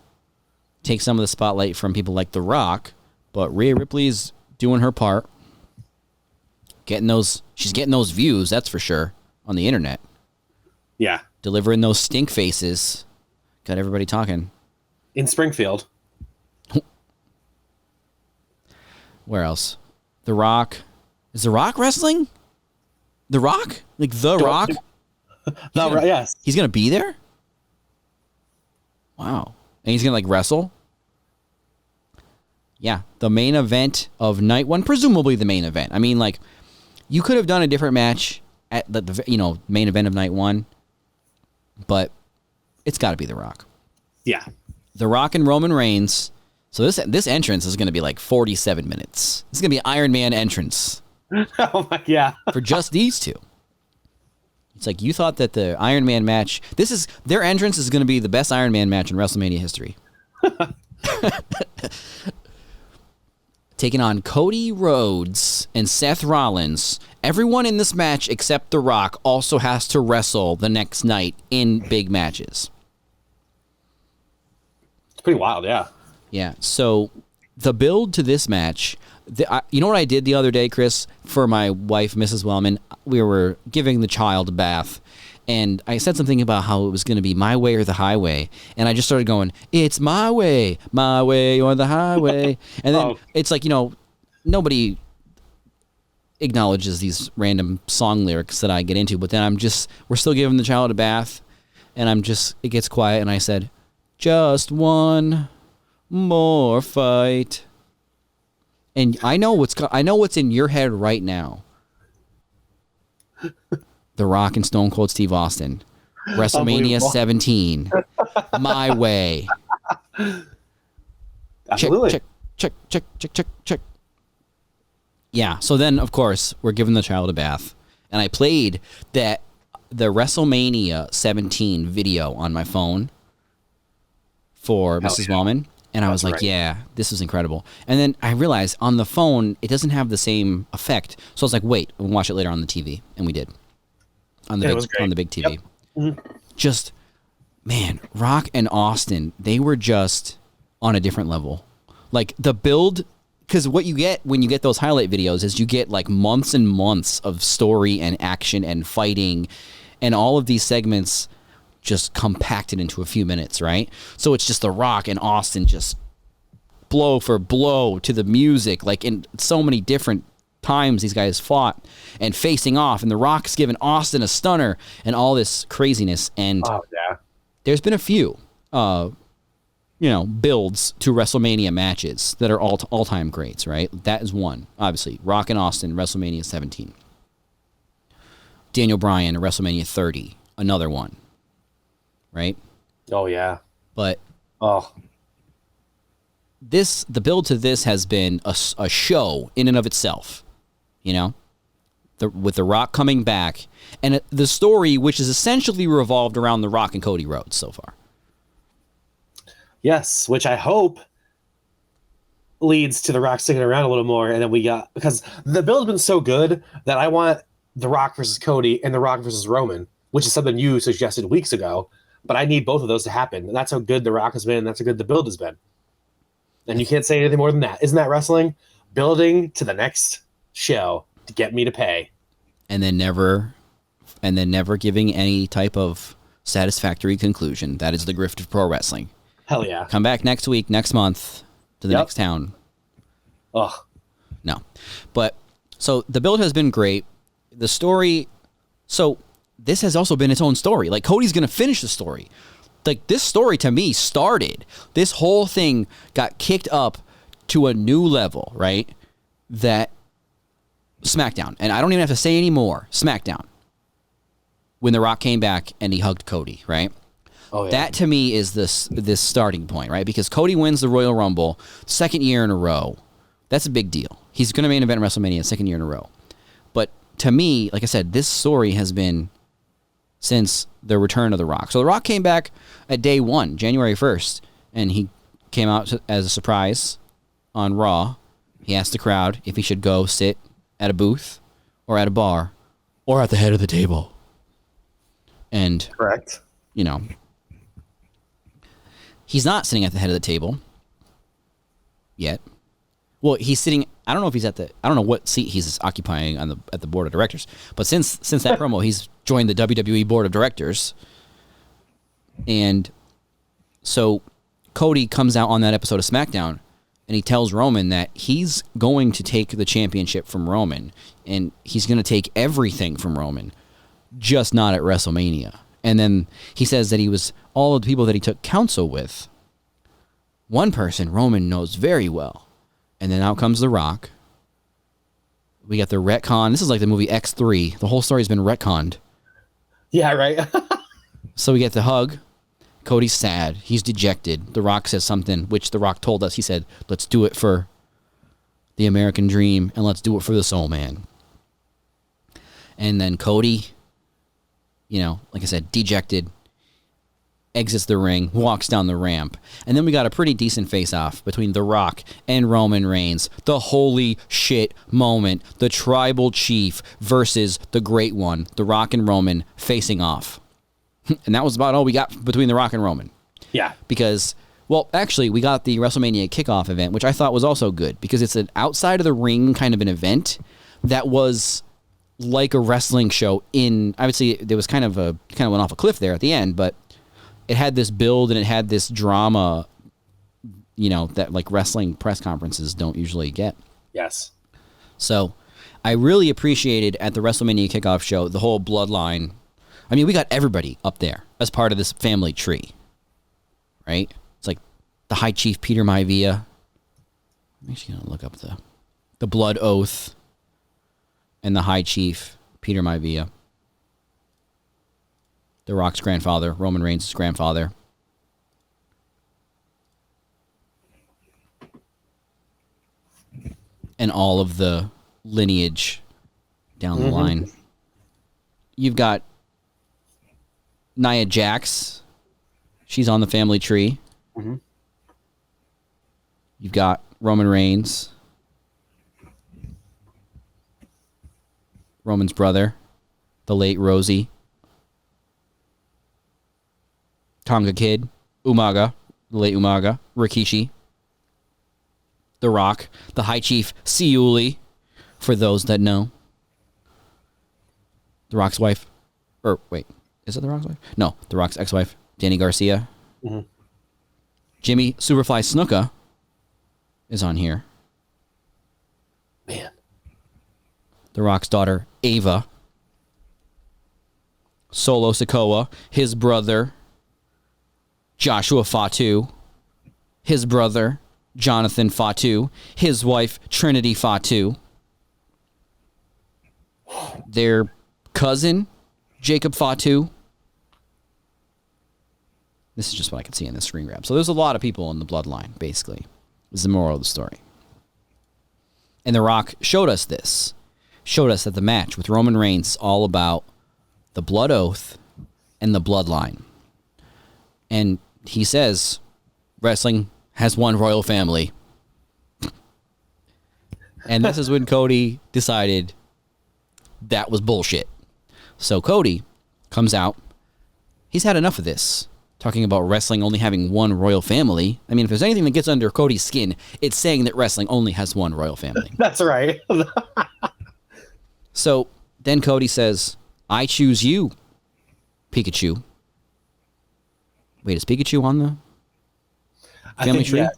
take some of the spotlight from people like The Rock, but Rhea Ripley's doing her part. She's getting those views, that's for sure, on the internet. Yeah. Delivering those stink faces. Got everybody talking. In Springfield. Where else? The Rock. Is The Rock wrestling? The Rock? Like The Rock? Yes. He's going to be there? Wow. And he's going to like wrestle? Yeah. The main event of night one, presumably the main event. I mean, like, you could have done a different match at the main event of night one, but it's got to be The Rock. Yeah. The Rock and Roman Reigns. So this entrance is going to be like 47 minutes. This is going to be Iron Man entrance. Oh my, yeah. For just these two. It's like you thought that the Iron Man match, their entrance is going to be the best Iron Man match in WrestleMania history. Taking on Cody Rhodes and Seth Rollins. Everyone in this match except The Rock also has to wrestle the next night in big matches. It's pretty wild, yeah. Yeah, so the build to this match, you know what I did the other day, Kris, for my wife, Mrs. Wellman? We were giving the child a bath, and I said something about how it was going to be my way or the highway, and I just started going, it's my way or the highway. And then it's like, nobody acknowledges these random song lyrics that I get into, but then we're still giving the child a bath, and it gets quiet, and I said, just one more fight. And I know what's in your head right now. The Rock and Stone Cold Steve Austin. WrestleMania 17. My way. Absolutely. Check. Yeah, so then, of course, we're giving the child a bath. And I played the WrestleMania 17 video on my phone for Mrs. Wellman. And I was like, yeah, this is incredible. And then I realized on the phone, it doesn't have the same effect. So I was like, wait, we'll watch it later on the TV. And we did. On the big TV. Yep. Mm-hmm. Just, man, Rock and Austin, they were just on a different level. Like the build, because what you get when you get those highlight videos is you get like months and months of story and action and fighting and all of these segments just compacted into a few minutes, right? So it's just The Rock and Austin just blow for blow to the music, like in so many different times these guys fought and facing off, and The Rock's giving Austin a stunner and all this craziness. And there's been a few, builds to WrestleMania matches that are all-time greats, right? That is one, obviously. Rock and Austin, WrestleMania 17. Daniel Bryan, WrestleMania 30, another one, right? Oh, yeah. But Oh, the build to this has been a show in and of itself, with The Rock coming back, and the story, which is essentially revolved around The Rock and Cody Rhodes so far. yes, which I hope leads to The Rock sticking around a little more, and then because the build's been so good that I want The Rock versus Cody and The Rock versus Roman, which is something you suggested weeks ago, but I need both of those to happen, and that's how good The Rock has been, and that's how good the build has been. And you can't say anything more than that. Isn't that wrestling? Building to the next show to get me to pay. And then never giving any type of satisfactory conclusion. That is the grift of pro wrestling. Hell yeah. Come back next week, next month, to the next town. Ugh. No. But, so the build has been great. The story, so this has also been its own story. Like, Cody's going to finish the story. Like, this story to me started. This whole thing got kicked up to a new level, right? That SmackDown, and I don't even have to say any more. SmackDown, when The Rock came back and he hugged Cody, right? Oh, yeah. That to me is this starting point, right? Because Cody wins the Royal Rumble second year in a row. That's a big deal. He's going to main event WrestleMania second year in a row. But to me, like I said, this story has been since the return of The Rock. So The Rock came back at day one, January 1st, and he came out as a surprise on Raw. He asked the crowd if he should go sit at a booth or at a bar or at the head of the table. And, Correct. He's not sitting at the head of the table yet. Well, he's sitting, I don't know if he's I don't know what seat he's occupying at the board of directors, but since that promo, he's joined the WWE board of directors. And so Cody comes out on that episode of SmackDown and he tells Roman that he's going to take the championship from Roman and he's going to take everything from Roman, just not at WrestleMania. And then he says that he was all of the people that he took counsel with. One person Roman knows very well. And then out comes The Rock. We got the retcon. This is like the movie X3. The whole story's been retconned. Yeah, right. So we get the hug. Cody's sad. He's dejected. The Rock says something, which The Rock told us. He said, let's do it for the American dream, and let's do it for the Soul Man. And then Cody, like I said, dejected, exits the ring, walks down the ramp. And then we got a pretty decent face-off between The Rock and Roman Reigns. The holy shit moment. The tribal chief versus the great one. The Rock and Roman facing off. And that was about all we got between The Rock and Roman. Yeah. Because, well, actually, we got the WrestleMania kickoff event, which I thought was also good. Because it's an outside of the ring kind of an event that was like a wrestling show I would say there was kind of went off a cliff there at the end, but it had this build and it had this drama, that like wrestling press conferences don't usually get. Yes. So I really appreciated at the WrestleMania kickoff show, the whole bloodline. I mean, we got everybody up there as part of this family tree, right? It's like the High Chief Peter Maivia. I'm actually going to look up the Blood Oath and the High Chief Peter Maivia. The Rock's grandfather, Roman Reigns' grandfather. And all of the lineage down the line. You've got Nia Jax. She's on the family tree. Mm-hmm. You've got Roman Reigns. Roman's brother, the late Rosie. Tonga Kid, Umaga, the late Umaga, Rikishi, The Rock, the High Chief Siuli, for those that know. The Rock's wife, or wait, is it The Rock's wife? No, The Rock's ex-wife, Danny Garcia. Mm-hmm. Jimmy Superfly Snuka is on here. Man. The Rock's daughter, Ava. Solo Sikoa, his brother, Joshua Fatu, his brother, Jonathan Fatu, his wife, Trinity Fatu, their cousin, Jacob Fatu. This is just what I can see in this screen grab. So there's a lot of people in the bloodline, basically, is the moral of the story. And The Rock showed us this. Showed us that the match with Roman Reigns is all about the blood oath and the bloodline. And he says, wrestling has one royal family. And this is when Cody decided that was bullshit. So Cody comes out. He's had enough of this. Talking about wrestling only having one royal family. I mean, if there's anything that gets under Cody's skin, it's saying that wrestling only has one royal family. That's right. So then Cody says, I choose you, Pikachu. Wait, is Pikachu on the family tree? Yeah.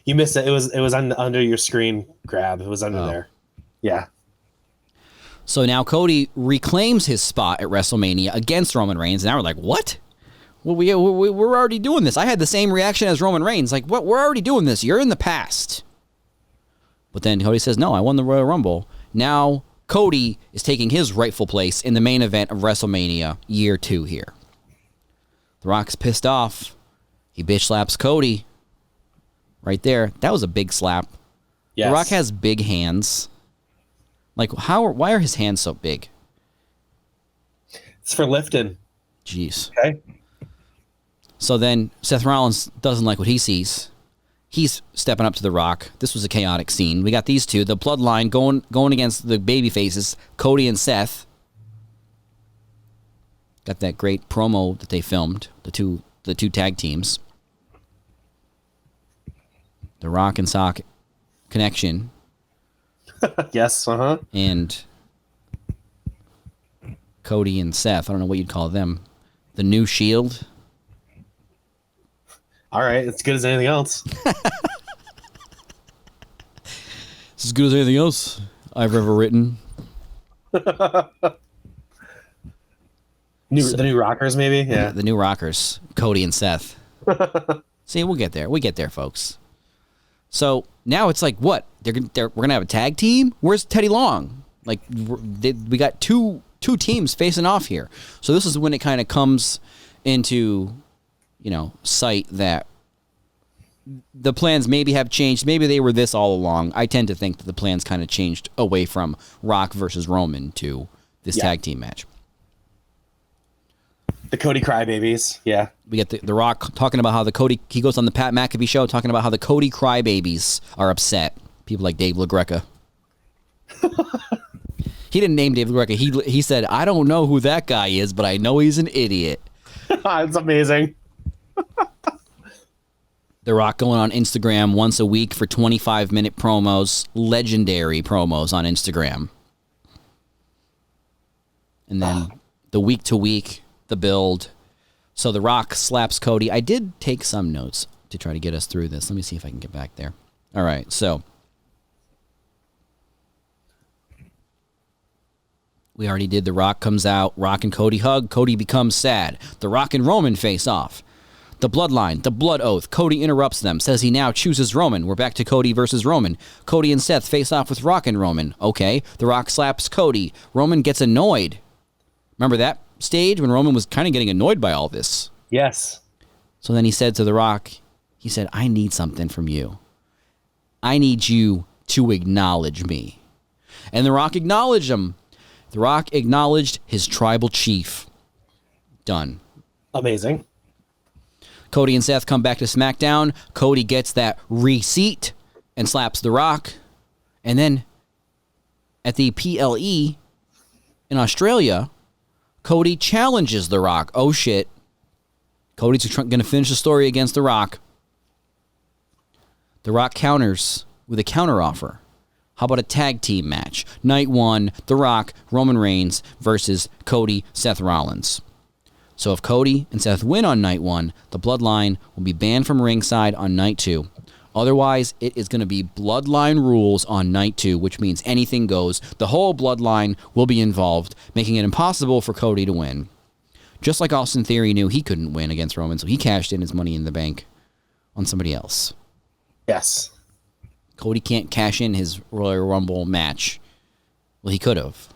You missed it. It was under your screen grab. It was under there. Yeah. So now Cody reclaims his spot at WrestleMania against Roman Reigns. And now we're like, what? Well, we're already doing this. I had the same reaction as Roman Reigns. Like, what? We're already doing this. You're in the past. But then Cody says, no, I won the Royal Rumble. Now Cody is taking his rightful place in the main event of WrestleMania year 2 here. The Rock's pissed off. He bitch slaps Cody. Right there. That was a big slap. Yes. The Rock has big hands. Like, why are his hands so big? It's for lifting. Jeez. Okay. So then Seth Rollins doesn't like what he sees. He's stepping up to The Rock. This was a chaotic scene. We got these two, the bloodline going against the baby faces, Cody and Seth. Got that great promo that they filmed, the two tag teams. The Rock and Sock connection. Yes, uh-huh. And Cody and Seth, I don't know what you'd call them. The New Shield. All right, it's good as anything else. It's as good as anything else I've ever written. The new Rockers, maybe? Yeah. The new Rockers, Cody and Seth. See, we'll get there. We get there, folks. So now it's like, what? We're gonna have a tag team? Where's Teddy Long? Like, we got two teams facing off here. So this is when it kind of comes into, sight that the plans maybe have changed. Maybe they were this all along. I tend to think that the plans kind of changed away from Rock versus Roman to this tag team match. The Cody Crybabies, yeah. We get the Rock talking about how he goes on the Pat McAfee show talking about how the Cody Crybabies are upset. People like Dave LaGreca. He didn't name Dave LaGreca. He said, I don't know who that guy is, but I know he's an idiot. It's amazing. The Rock going on Instagram once a week for 25-minute promos, legendary promos on Instagram. And then the week-to-week, the build. So The Rock slaps Cody. I did take some notes to try to get us through this. Let me see if I can get back there. All right, so we already did. The Rock comes out. Rock and Cody hug. Cody becomes sad. The Rock and Roman face off. The bloodline, the blood oath. Cody interrupts them, says he now chooses Roman. We're back to Cody versus Roman. Cody and Seth face off with Rock and Roman. Okay, The Rock slaps Cody. Roman gets annoyed. Remember that stage when Roman was kind of getting annoyed by all this? Yes. So then he said to The Rock, he said, I need something from you. I need you to acknowledge me. And The Rock acknowledged him. The Rock acknowledged his tribal chief. Done. Amazing. Cody and Seth come back to SmackDown. Cody gets that receipt and slaps The Rock. And then at the PLE in Australia, Cody challenges The Rock. Oh, shit. Cody's going to finish the story against The Rock. The Rock counters with a counteroffer. How about a tag team match? Night 1, The Rock, Roman Reigns versus Cody, Seth Rollins. So if Cody and Seth win on night 1, the Bloodline will be banned from ringside on night 2. Otherwise, it is going to be Bloodline rules on night 2, which means anything goes. The whole Bloodline will be involved, making it impossible for Cody to win. Just like Austin Theory knew he couldn't win against Roman, so he cashed in his Money in the Bank on somebody else. Yes. Cody can't cash in his Royal Rumble match. Well, he could have,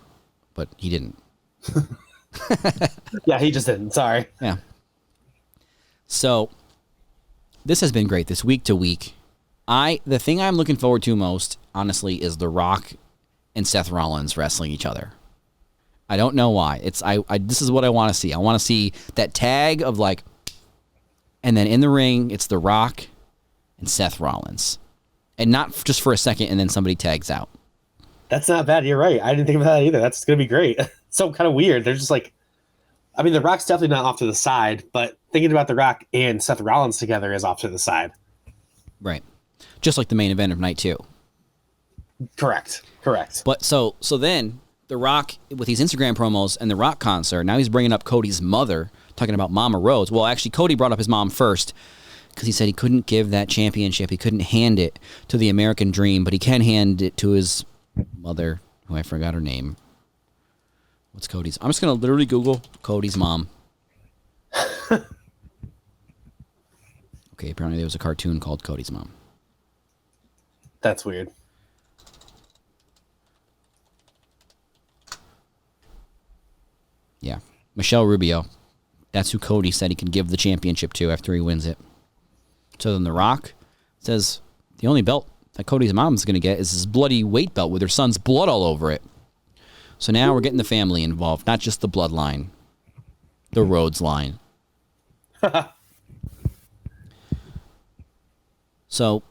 but he didn't. Yeah, he just didn't. Sorry. Yeah. So, this has been great this week to week. The thing I'm looking forward to most, honestly, is The Rock and Seth Rollins wrestling each other. I don't know why. This is what I want to see. I want to see that tag of like, and then in the ring, it's The Rock and Seth Rollins. And not just for a second and then somebody tags out. That's not bad. You're right. I didn't think of that either. That's going to be great. So kind of weird. They're just like, I mean, The Rock's definitely not off to the side, but thinking about The Rock and Seth Rollins together is off to the side. Right. Just like the main event of night 2. Correct. But so then The Rock, with these Instagram promos and The Rock concert, now he's bringing up Cody's mother, talking about Mama Rose. Well, actually, Cody brought up his mom first because he said he couldn't give that championship. He couldn't hand it to the American Dream, but he can hand it to his mother, who I forgot her name. What's Cody's? I'm just going to literally Google Cody's mom. Okay, apparently there was a cartoon called Cody's Mom. That's weird. Yeah. Michelle Rubio. That's who Cody said he can give the championship to after he wins it. So then The Rock says the only belt that Cody's mom's going to get is his bloody weight belt with her son's blood all over it. So now we're getting the family involved, not just the bloodline, the Rhodes line. So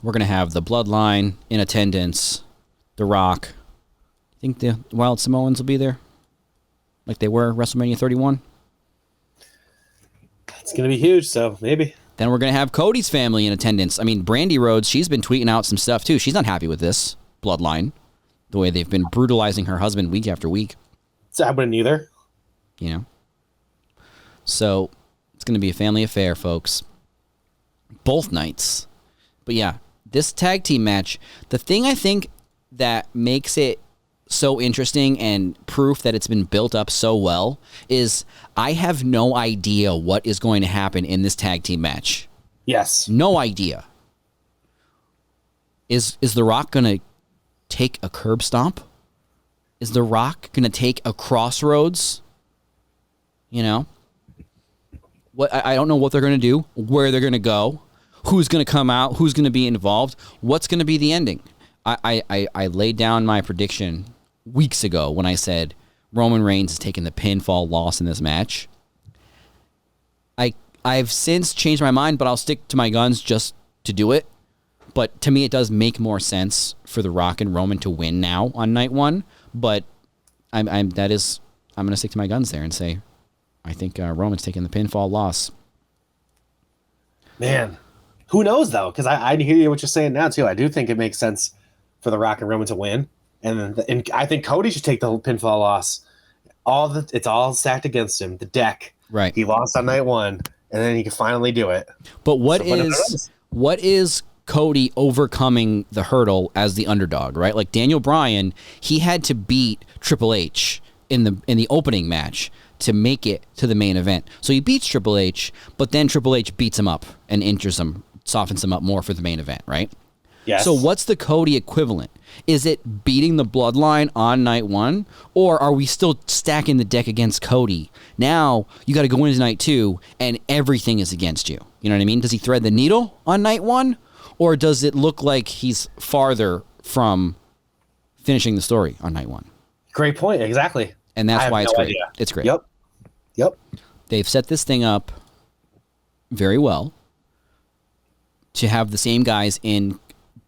we're going to have the bloodline in attendance, The Rock. I think the Wild Samoans will be there, like they were WrestleMania 31. It's going to be huge, so maybe. Then we're going to have Cody's family in attendance. I mean, Brandy Rhodes, she's been tweeting out some stuff, too. She's not happy with this bloodline, the way they've been brutalizing her husband week after week. So I wouldn't either. You know? So it's going to be a family affair, folks. Both nights. But yeah, this tag team match, the thing I think that makes it so interesting and proof that it's been built up so well is I have no idea what is going to happen in this tag team match. Yes. No idea. Is The Rock going to take a curb stomp? Is The Rock going to take a crossroads? You know? What I don't know what they're going to do, where they're going to go, who's going to come out, who's going to be involved, what's going to be the ending. I laid down my prediction weeks ago when I said Roman Reigns is taking the pinfall loss in this match. I've since changed my mind, but I'll stick to my guns just to do it. But to me, it does make more sense for The Rock and Roman to win now on night 1. But I'm going to stick to my guns there and say I think Roman's taking the pinfall loss. Man, who knows though? Because I hear what you're saying now too. I do think it makes sense for The Rock and Roman to win, and I think Cody should take the pinfall loss. It's all stacked against him. The deck. Right. He lost on night 1, and then he can finally do it. But what is Cody overcoming the hurdle as the underdog? Right. Like Daniel Bryan, he had to beat Triple H in the opening match to make it to the main event. So he beats Triple H, but then Triple H beats him up and injures him, softens him up more for the main event, right? Yes. So what's the Cody equivalent? Is it beating the bloodline on night 1? Or are we still stacking the deck against Cody? Now you got to go into night 2 and everything is against you. You know what I mean? Does he thread the needle on night 1? Or does it look like he's farther from finishing the story on night 1? Great point. Exactly. And that's why it's great. Idea. It's great. Yep. They've set this thing up very well to have the same guys in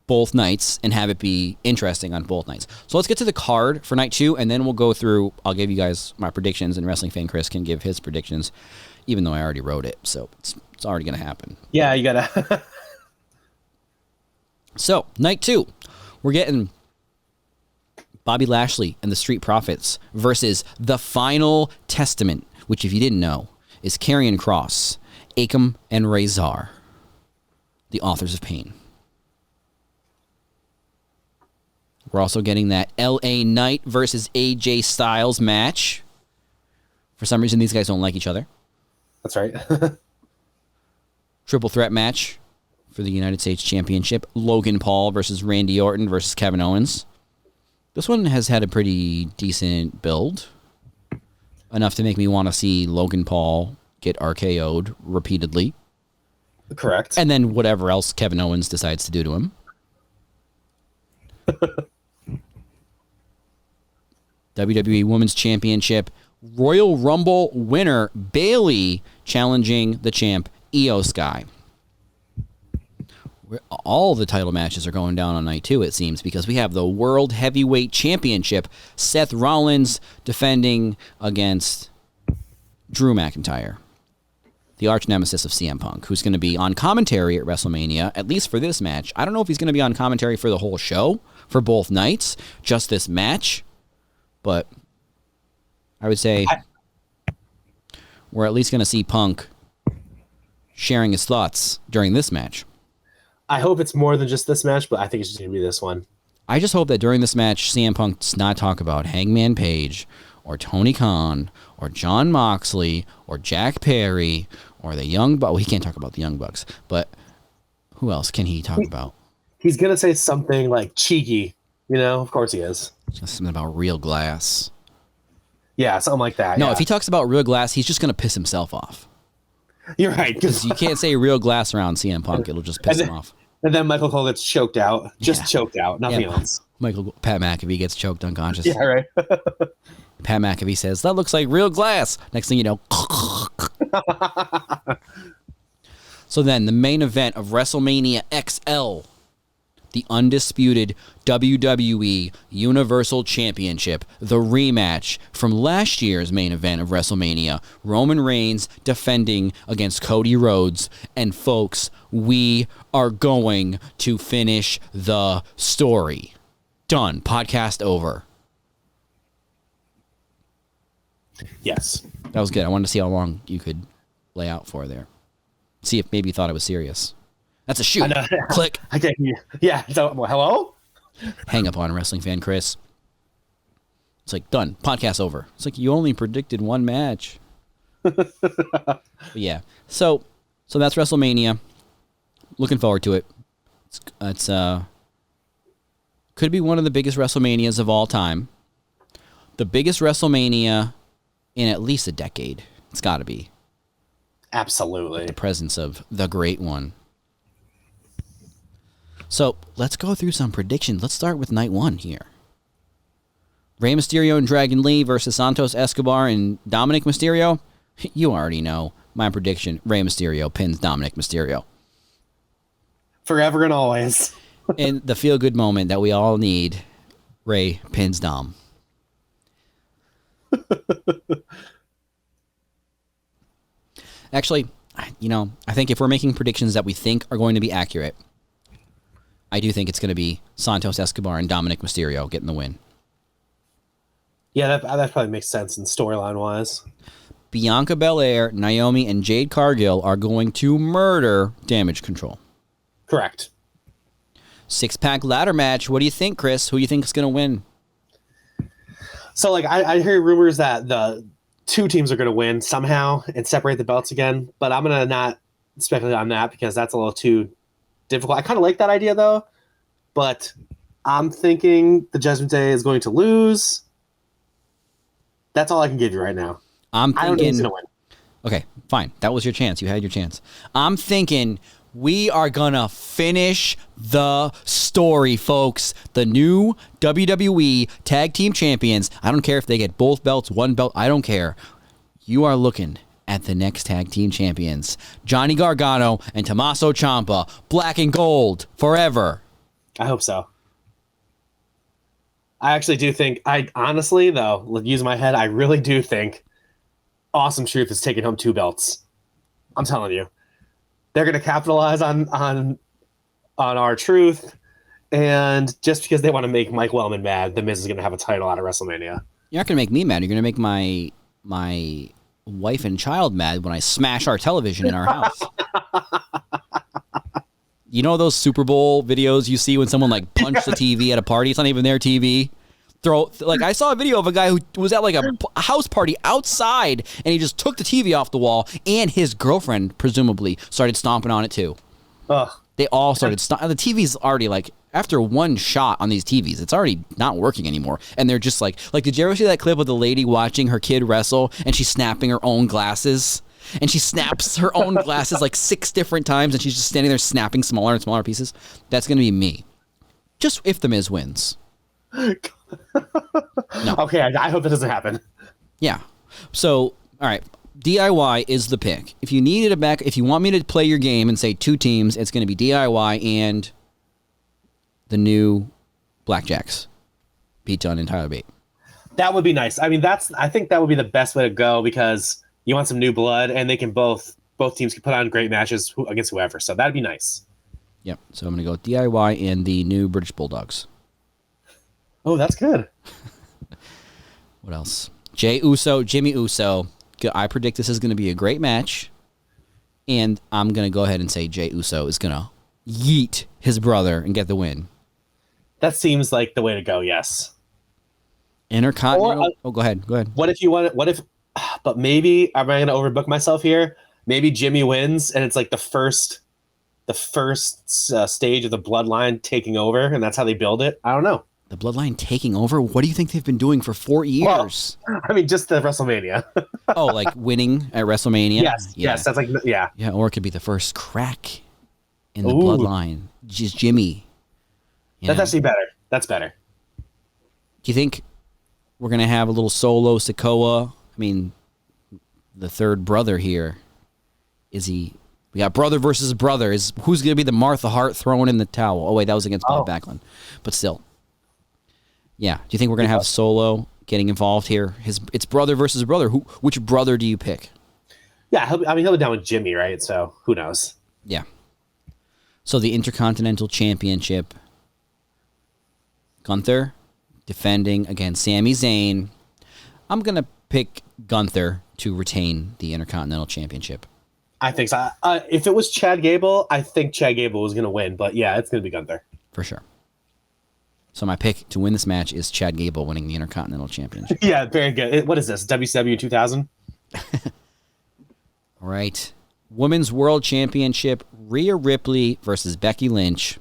both nights and have it be interesting on both nights. So let's get to the card for night 2, and then we'll go through. I'll give you guys my predictions, and Wrestling Fan Kris can give his predictions, even though I already wrote it. So it's already going to happen. Yeah, you got to. So night 2, we're getting Bobby Lashley and the Street Profits versus The Final Testament, which, if you didn't know, is Karrion Kross, Akam, and Razor, the authors of Pain. We're also getting that LA Knight versus AJ Styles match. For some reason, these guys don't like each other. That's right. Triple threat match for the United States Championship. Logan Paul versus Randy Orton versus Kevin Owens. This one has had a pretty decent build. Enough to make me want to see Logan Paul get RKO'd repeatedly. Correct. And then whatever else Kevin Owens decides to do to him. WWE Women's Championship. Royal Rumble winner Bayley challenging the champ Iyo Sky. All the title matches are going down on night 2, it seems, because we have the World Heavyweight Championship. Seth Rollins defending against Drew McIntyre, the arch nemesis of CM Punk, who's going to be on commentary at WrestleMania, at least for this match. I don't know if he's going to be on commentary for the whole show, for both nights, just this match, but I would say we're at least going to see Punk sharing his thoughts during this match. I hope it's more than just this match, but I think it's just going to be this one. I just hope that during this match, CM Punk does not talk about Hangman Page or Tony Khan or Jon Moxley or Jack Perry or the Young Bucks. Well, he can't talk about the Young Bucks, but who else can he talk about? He's going to say something like cheeky, Of course he is. Something about Real Glass. Yeah, something like that. No, yeah. if he talks about Real Glass, he's just going to piss himself off. You're right. Because you can't say Real Glass around CM Punk. It'll just piss him off. And then Michael Cole gets choked out. Choked out. Nothing else. Pat McAfee gets choked unconscious. Yeah, right. Pat McAfee says, that looks like Real Glass. Next thing you know. So then, the main event of WrestleMania XL. The undisputed WWE Universal Championship, the rematch from last year's main event of WrestleMania, Roman Reigns defending against Cody Rhodes. And folks, we are going to finish the story. Done. Podcast over. Yes. That was good. I wanted to see how long you could lay out for there. See if maybe you thought it was serious. That's a shoot. Click. I can't hear you. Yeah. So, hello? Hang up on wrestling fan Kris. It's like, done. Podcast over. It's like, you only predicted one match. But yeah. So that's WrestleMania. Looking forward to it. It's could be one of the biggest WrestleManias of all time. The biggest WrestleMania in at least a decade. It's got to be. Absolutely. The presence of the Great One. So let's go through some predictions. Let's start with night 1 here. Rey Mysterio and Dragon Lee versus Santos Escobar and Dominic Mysterio. You already know my prediction. Rey Mysterio pins Dominic Mysterio. Forever and always. And the feel-good moment that we all need, Rey pins Dom. Actually, I think if we're making predictions that we think are going to be accurate, I do think it's going to be Santos Escobar and Dominic Mysterio getting the win. Yeah, that probably makes sense in storyline-wise. Bianca Belair, Naomi, and Jade Cargill are going to murder Damage Control. Correct. 6-pack ladder match. What do you think, Kris? Who do you think is going to win? So, I hear rumors that the 2 teams are going to win somehow and separate the belts again, but I'm going to not speculate on that because that's a little too difficult. I kind of like that idea, though, but I'm thinking the Judgment Day is going to lose. That's all I can give you right now. I don't think he's going to win. Okay, fine. That was your chance. You had your chance. I'm thinking we are going to finish the story, folks. The new WWE Tag Team Champions. I don't care if they get both belts, one belt. I don't care. You are looking at the next Tag Team Champions. Johnny Gargano and Tommaso Ciampa. Black and gold forever. I hope so. I actually do think, honestly, though, use my head, I really do think Awesome Truth is taking home 2 belts. I'm telling you. They're going to capitalize on our truth, and just because they want to make Mike Wellman mad, The Miz is going to have a title out of WrestleMania. You're not going to make me mad. You're going to make my wife and child mad when I smash our television in our house. You know those Super Bowl videos you see when someone punched the TV at a party? It's not even their TV. I saw a video of a guy who was at like a house party outside, and he just took the TV off the wall, and his girlfriend presumably started stomping on it too. Ugh. They all started stomping. The TV's already like, after one shot on these TVs, it's already not working anymore. And they're just like, did you ever see that clip of the lady watching her kid wrestle and she's snapping her own glasses? And she snaps her own glasses like 6 different times, and she's just standing there snapping smaller and smaller pieces. That's going to be me. Just if The Miz wins. No. Okay, I hope that doesn't happen. Yeah. So, all right. DIY is the pick. If you needed a back, if you want me to play your game and say 2 teams, it's going to be DIY and the new Blackjacks, Pete Dunne and Tyler Bate. That would be nice. I mean, I think that would be the best way to go, because you want some new blood, and they can both teams can put on great matches against whoever. So that'd be nice. Yep. So I'm going to go with DIY and the new British Bulldogs. Oh, that's good. What else? Jey Uso, Jimmy Uso. I predict this is going to be a great match, and I'm going to go ahead and say Jey Uso is going to yeet his brother and get the win. That seems like the way to go, yes. Intercontinental. Go ahead. What if, but maybe, am I going to overbook myself here? Maybe Jimmy wins, and it's like the first stage of the bloodline taking over, and that's how they build it. I don't know. The bloodline taking over? What do you think they've been doing for 4 years? Well, I mean, just the WrestleMania. Oh, like winning at WrestleMania? Yes, that's like, yeah. Yeah, or it could be the first crack in the bloodline. Just Jimmy. That's actually better. That's better. Do you think we're going to have a little solo Sikoa? I mean, the third brother here, we got brother versus brother. Who's going to be the Martha Hart throwing in the towel? Oh, wait, that was against Bob Backlund. But still. Yeah. Do you think we're going to have Solo getting involved here? It's brother versus brother. Which brother do you pick? Yeah, he'll be down with Jimmy, right? So who knows? Yeah. So the Intercontinental Championship, Gunther defending against Sami Zayn. I'm going to pick Gunther to retain the Intercontinental Championship. I think so. If it was Chad Gable, I think Chad Gable was going to win. But yeah, it's going to be Gunther. For sure. So my pick to win this match is Chad Gable winning the Intercontinental Championship. Yeah, very good. What is this, WCW 2000? All right. Women's World Championship, Rhea Ripley versus Becky Lynch.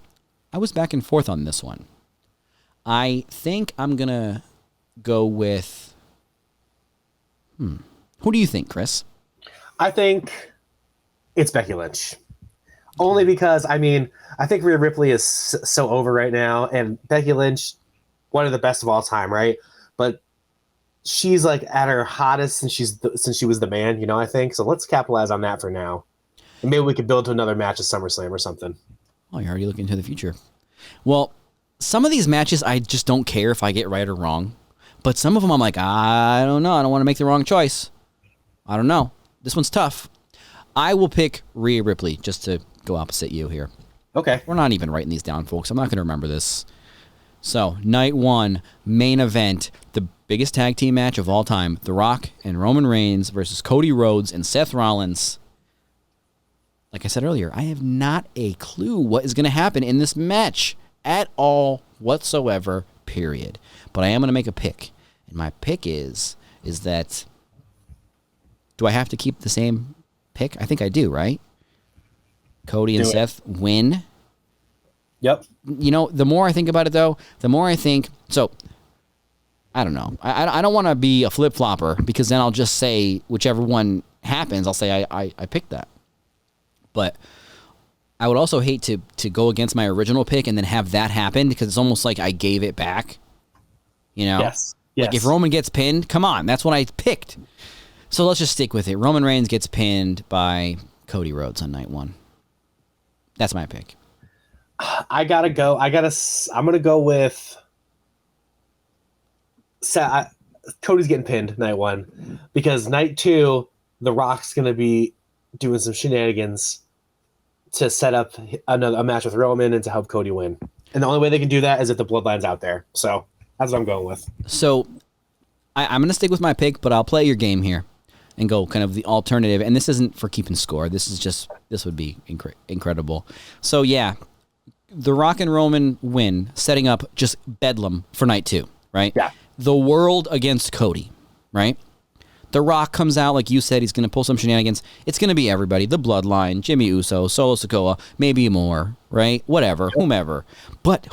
I was back and forth on this one. I think I'm going to go with... Who do you think, Chris? I think it's Becky Lynch. Only because, I mean, I think Rhea Ripley is so over right now, and Becky Lynch, one of the best of all time, right? But she's like at her hottest since she was the man, I think. So let's capitalize on that for now. And maybe we could build to another match at SummerSlam or something. Oh, you're already looking to the future. Well, some of these matches I just don't care if I get right or wrong. But some of them I'm like, I don't know. I don't want to make the wrong choice. I don't know. This one's tough. I will pick Rhea Ripley just to go opposite you here. Okay. We're not even writing these down, folks. I'm not going to remember this. So, night 1, main event, the biggest tag team match of all time, The Rock and Roman Reigns versus Cody Rhodes and Seth Rollins. Like I said earlier, I have not a clue what is going to happen in this match at all whatsoever, period. But I am going to make a pick. And my pick is that... Do I have to keep the same pick? I think I do, right? Cody and Seth win. Yep. The more I think about it, though, the more I think... So, I don't know. I don't want to be a flip-flopper, because then I'll just say whichever one happens, I'll say I picked that. But I would also hate to go against my original pick and then have that happen, because it's almost like I gave it back. Yes. Like if Roman gets pinned, come on, that's what I picked. So let's just stick with it. Roman Reigns gets pinned by Cody Rhodes on night 1. That's my pick. I'm going to go with Cody's getting pinned night 1, because night 2, The Rock's going to be doing some shenanigans to set up a match with Roman and to help Cody win. And the only way they can do that is if the bloodline's out there. So that's what I'm going with. So I'm going to stick with my pick, but I'll play your game here and go kind of the alternative. And this isn't for keeping score. This would be incredible. So yeah, The Rock and Roman win, setting up just bedlam for night 2, right? Yeah. The world against Cody, right? The Rock comes out, like you said, he's going to pull some shenanigans. It's going to be everybody. The Bloodline, Jimmy Uso, Solo Sikoa, maybe more, right? Whatever, whomever. But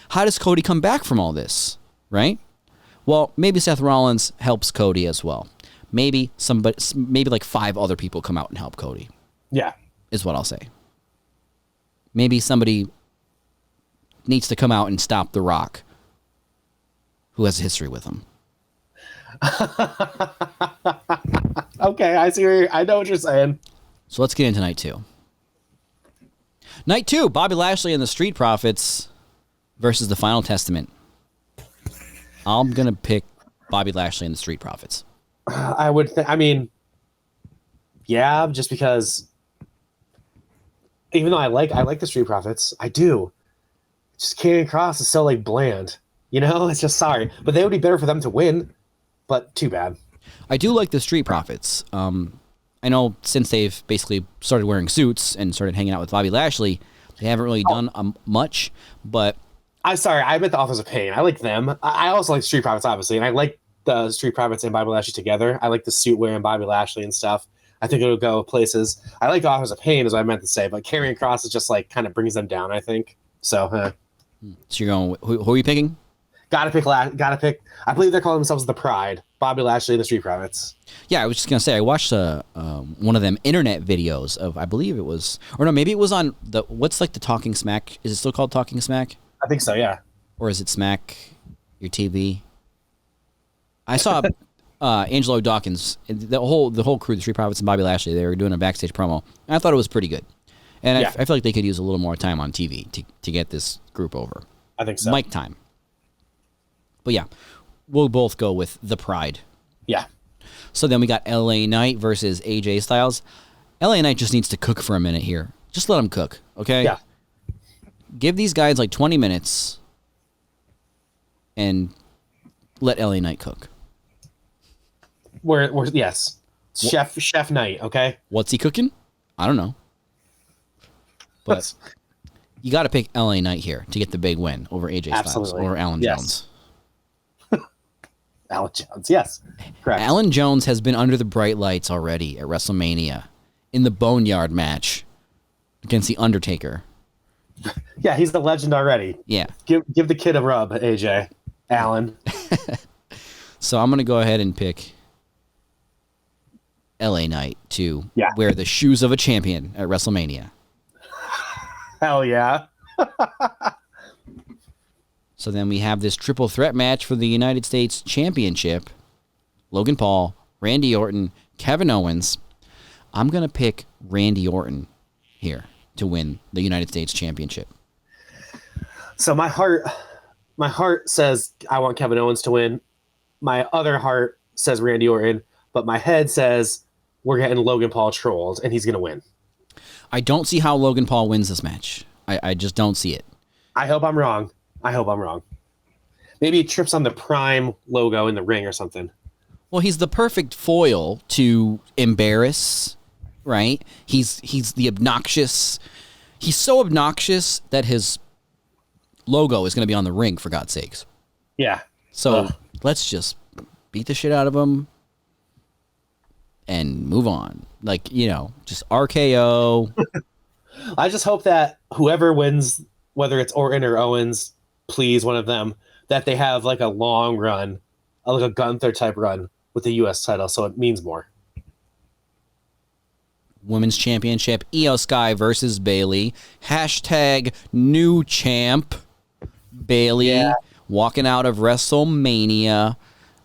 how does Cody come back from all this, right? Well, maybe Seth Rollins helps Cody as well. Maybe like 5 other people come out and help Cody. Yeah. Is what I'll say. Maybe somebody needs to come out and stop The Rock, who has a history with him. Okay, I know what you're saying. So let's get into night 2. Night 2, Bobby Lashley and the Street Profits versus the Final Testament. I'm going to pick Bobby Lashley and the Street Profits. I would yeah, just because even though I like the Street Profits, I do. Just Karrion Kross is so like bland. You know, it's just sorry. But they would be better for them to win. But too bad. I do like the Street Profits. I know since they've basically started wearing suits and started hanging out with Bobby Lashley, they haven't really done much. But I'm sorry, I meant the Authors of Pain. I like them. I also like Street Profits, obviously, and I like the Street Profits and Bobby Lashley together. I like the suit wearing Bobby Lashley and stuff. I think it'll go places. I like the Authors of Pain, is what I meant to say, but Karrion Kross is just like kind of brings them down, I think. So you're going, who are you picking? Gotta pick. I believe they're calling themselves the Pride. Bobby Lashley and the Street Profits. Yeah, I was just gonna say I watched one of them internet videos of, I believe it was, or no, maybe it was on what's like the Talking Smack. Is it still called Talking Smack? I think so. Yeah. Or is it Smack Your TV? I saw Angelo Dawkins, the whole crew, the Street Profits and Bobby Lashley. They were doing a backstage promo, and I thought it was pretty good. And yeah. I feel like they could use a little more time on TV to get this group over. I think so. Mic time. But yeah, we'll both go with the Pride. Yeah. So then we got LA Knight versus AJ Styles. LA Knight just needs to cook for a minute here. Just let him cook, okay? Yeah. Give these guys like 20 minutes and let LA Knight cook. We're yes. Chef Knight, okay? What's he cooking? I don't know. But you got to pick LA Knight here to get the big win over AJ Styles or Alan Jones. Alan Jones, yes. Correct. Alan Jones has been under the bright lights already at WrestleMania in the Boneyard match against The Undertaker. Yeah, he's the legend already. Yeah. Give the kid a rub, AJ. Alan. So I'm going to go ahead and pick LA Knight to wear the shoes of a champion at WrestleMania. Hell yeah. So then we have this triple threat match for the United States Championship. Logan Paul, Randy Orton, Kevin Owens. I'm going to pick Randy Orton here to win the United States Championship. So my heart says I want Kevin Owens to win. My other heart says Randy Orton, but my head says we're getting Logan Paul trolled and he's going to win. I don't see how Logan Paul wins this match. I just don't see it. I hope I'm wrong. Maybe he trips on the Prime logo in the ring or something. Well, he's the perfect foil to embarrass, right? He's the obnoxious. He's so obnoxious that his logo is going to be on the ring, for God's sakes. Yeah. So let's just beat the shit out of him and move on. Like, just RKO. I just hope that whoever wins, whether it's Orton or Owens, please, one of them, that they have like a long run, like a Gunther type run with the U.S. title, so it means more. Women's Championship, Iyo Sky versus Bayley. Hashtag new champ. Bayley walking out of WrestleMania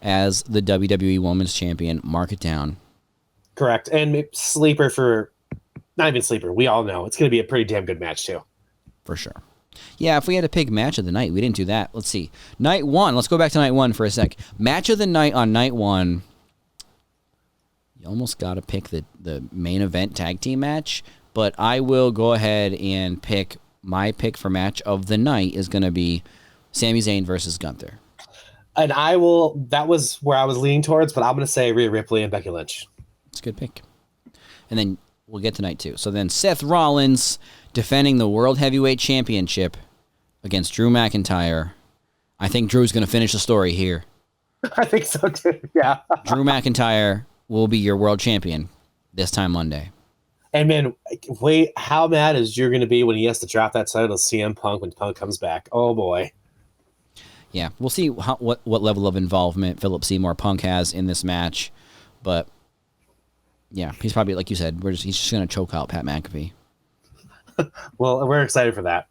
as the WWE Women's Champion. Mark it down. Correct. And sleeper for, not even sleeper, we all know it's going to be a pretty damn good match too. For sure. Yeah, if we had to pick match of the night, we didn't do that. Let's see. Night 1. Let's go back to night 1 for a sec. Match of the night on night 1. You almost got to pick the main event tag team match, but I will go ahead and pick my pick for match of the night is going to be Sami Zayn versus Gunther. And that was where I was leaning towards, but I'm going to say Rhea Ripley and Becky Lynch. It's a good pick. And then we'll get to night 2. So then Seth Rollins defending the World Heavyweight Championship against Drew McIntyre. I think Drew's going to finish the story here. I think so too. Yeah. Drew McIntyre will be your world champion this time Monday. And man, wait, how mad is Drew going to be when he has to drop that title to CM Punk when Punk comes back? Oh boy. Yeah, we'll see what level of involvement Philip Seymour Punk has in this match, but yeah, he's probably, like you said, he's just going to choke out Pat McAfee. Well, we're excited for that.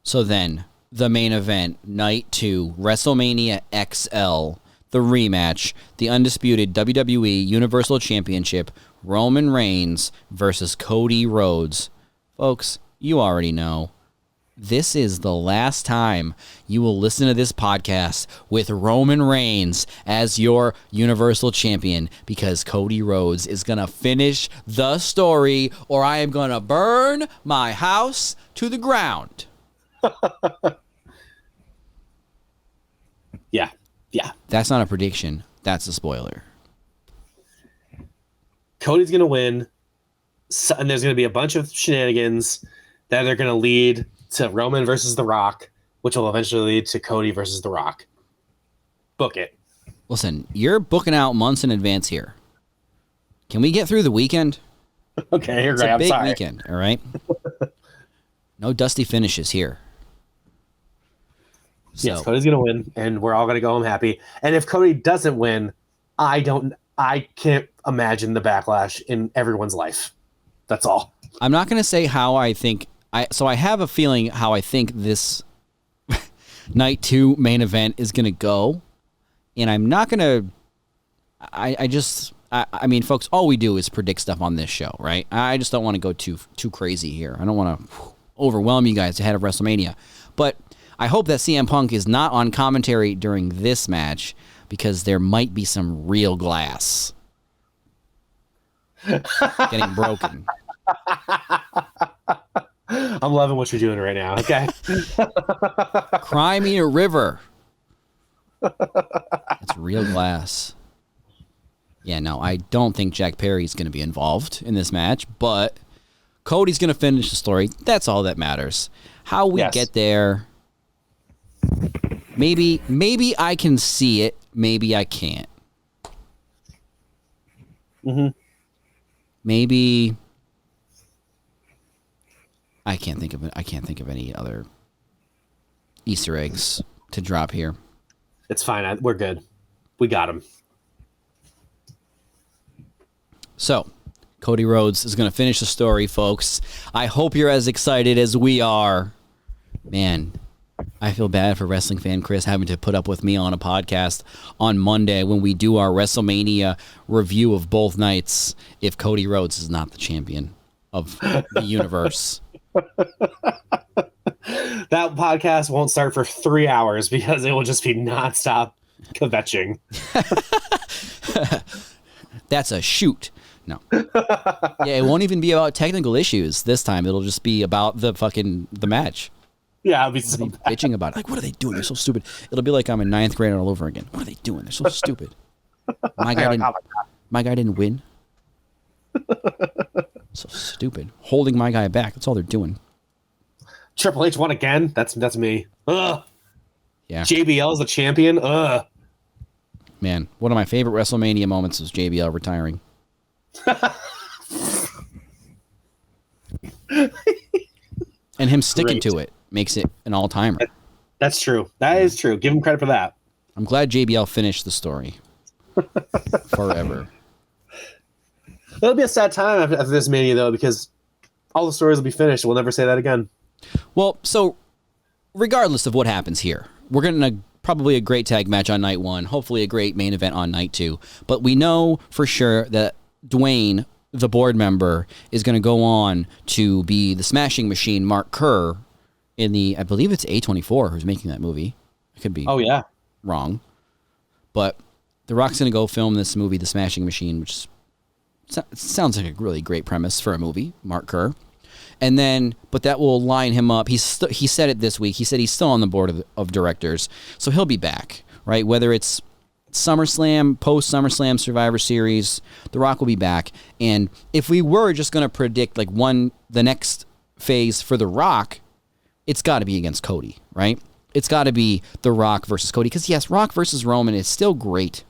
So then, the main event, Night 2, WrestleMania XL, the rematch, the undisputed WWE Universal Championship, Roman Reigns versus Cody Rhodes. Folks, you already know. This is the last time you will listen to this podcast with Roman Reigns as your Universal Champion, because Cody Rhodes is going to finish the story, or I am going to burn my house to the ground. Yeah. That's not a prediction. That's a spoiler. Cody's going to win, and there's going to be a bunch of shenanigans that are going to lead to Roman versus The Rock, which will eventually lead to Cody versus The Rock. Book it. Listen, you're booking out months in advance here. Can we get through the weekend? Okay, you're It's right. a I'm big sorry. weekend, all right? No dusty finishes here. So, Yes, Cody's going to win, and we're all going to go home happy. And if Cody doesn't win, I can't imagine the backlash in everyone's life. That's all. I'm not going to say how I think. I have a feeling how I think this Night 2 main event is going to go. And I'm not going to. I mean, folks, all we do is predict stuff on this show, right? I just don't want to go too crazy here. I don't want to overwhelm you guys ahead of WrestleMania. But I hope that CM Punk is not on commentary during this match, because there might be some real glass getting broken. I'm loving what you're doing right now, okay? Cry me a river. It's real glass. Yeah, no, I don't think Jack Perry's going to be involved in this match, but Cody's going to finish the story. That's all that matters. How we get there, maybe I can see it, maybe I can't. Mm-hmm. Maybe I can't think of any other Easter eggs to drop here. It's fine. We're good. We got him. So, Cody Rhodes is going to finish the story, folks. I hope you're as excited as we are. Man, I feel bad for wrestling fan Kris having to put up with me on a podcast on Monday when we do our WrestleMania review of both nights if Cody Rhodes is not the champion of the universe. That podcast won't start for 3 hours because it will just be nonstop kvetching. That's a shoot. No. Yeah, it won't even be about technical issues this time. It'll just be about the match. Yeah, I'll be I'll so be bad. bitching about it. Like, what are they doing? They're so stupid. It'll be like I'm in 9th grade all over again. What are they doing? They're so stupid. My guy didn't win. So stupid. Holding my guy back. That's all they're doing. Triple H won again. That's me. Ugh. Yeah. JBL is the champion. Ugh. Man, one of my favorite WrestleMania moments was JBL retiring. And him sticking to it makes it an all-timer. That's true. That is true. Give him credit for that. I'm glad JBL finished the story. Forever. It'll be a sad time after this Mania, though, because all the stories will be finished. We'll never say that again. Well, so regardless of what happens here, we're getting probably a great tag match on night 1, hopefully a great main event on night 2. But we know for sure that Dwayne, the board member, is going to go on to be the Smashing Machine, Mark Kerr, in the, I believe it's A24 who's making that movie. I could be wrong. But The Rock's going to go film this movie, The Smashing Machine, which sounds like a really great premise for a movie, Mark Kerr. And then, but that will line him up. He said it this week. He said he's still on the board of directors, so he'll be back, right? Whether it's SummerSlam, post-SummerSlam, Survivor Series, The Rock will be back. And if we were just going to predict like the next phase for The Rock, it's got to be against Cody, right? It's got to be The Rock versus Cody. Because, yes, Rock versus Roman is still great.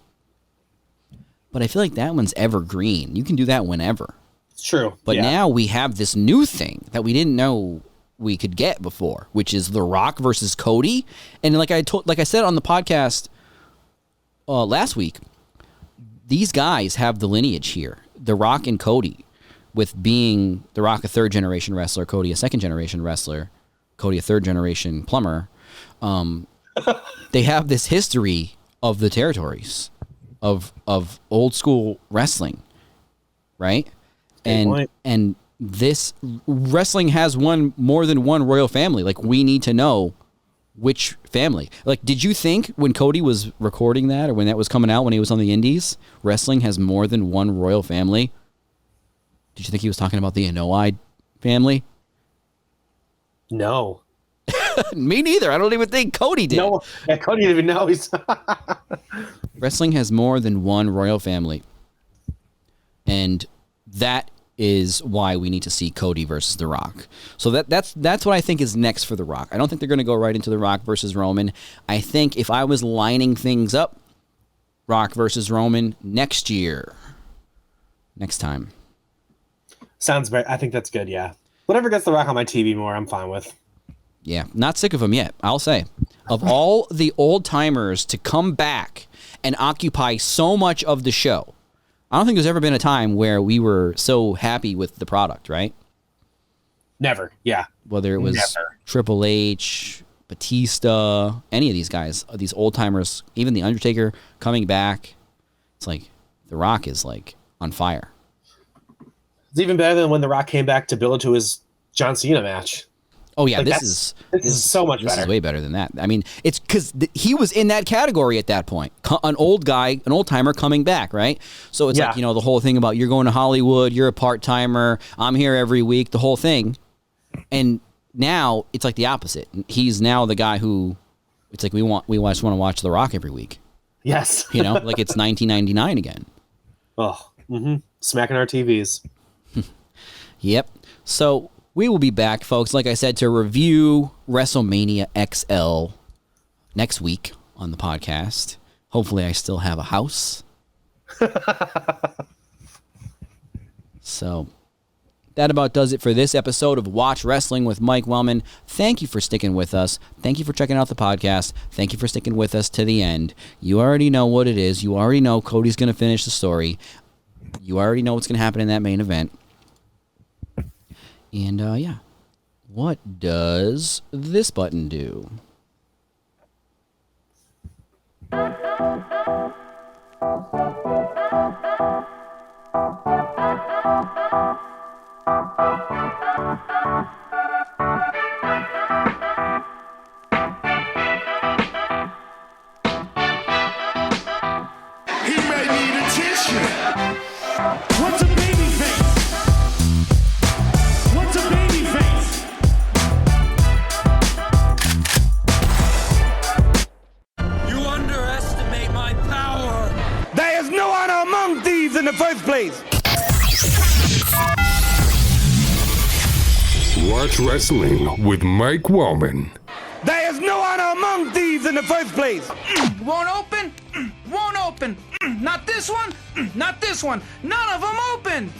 But I feel like that one's evergreen. You can do that whenever. It's true. But now we have this new thing that we didn't know we could get before, which is The Rock versus Cody. And like I said on the podcast last week, these guys have the lineage here. The Rock and Cody, with being The Rock a third-generation wrestler, Cody a second-generation wrestler, Cody a third-generation plumber. They have this history of the territories of old school wrestling, right? And this wrestling has more than one royal family. Like, we need to know which family. Like, did you think when Cody was recording that, or when that was coming out when he was on the indies, wrestling has more than one royal family? Did you think he was talking about the Anoa'i family? No. Me neither. I don't even think Cody did. No, Cody didn't even know. Wrestling has more than one royal family. And that is why we need to see Cody versus The Rock. So that's what I think is next for The Rock. I don't think they're going to go right into The Rock versus Roman. I think if I was lining things up, Rock versus Roman next year. Next time. Sounds great. I think that's good, yeah. Whatever gets The Rock on my TV more, I'm fine with. Yeah, not sick of him yet, I'll say. Of all the old-timers to come back and occupy so much of the show, I don't think there's ever been a time where we were so happy with the product, right? Never, yeah. Whether it was Triple H, Batista, any of these guys, these old-timers, even The Undertaker coming back, it's like The Rock is like on fire. It's even better than when The Rock came back to build to his John Cena match. Oh, yeah, like this is so much better. This is way better than that. I mean, it's because he was in that category at that point. An old guy, an old-timer coming back, right? So it's like, the whole thing about you're going to Hollywood, you're a part-timer, I'm here every week, the whole thing. And now it's like the opposite. He's now the guy who, it's like we just want to watch The Rock every week. Yes. Like it's 1999 again. Oh, smacking our TVs. Yep. So we will be back, folks, like I said, to review WrestleMania XL next week on the podcast. Hopefully I still have a house. So that about does it for this episode of Watch Wrestling with Mike Wellman. Thank you for sticking with us. Thank you for checking out the podcast. Thank you for sticking with us to the end. You already know what it is. You already know Cody's going to finish the story. You already know what's going to happen in that main event. And, yeah. What does this button do? He may need attention. What's a baby face? What's a baby face? You underestimate my power. There is no honor among thieves in the first place. Watch Wrestling with Mike Wellman. There is no honor among thieves in the first place. Won't open. Won't open. Not this one. Not this one. None of them open.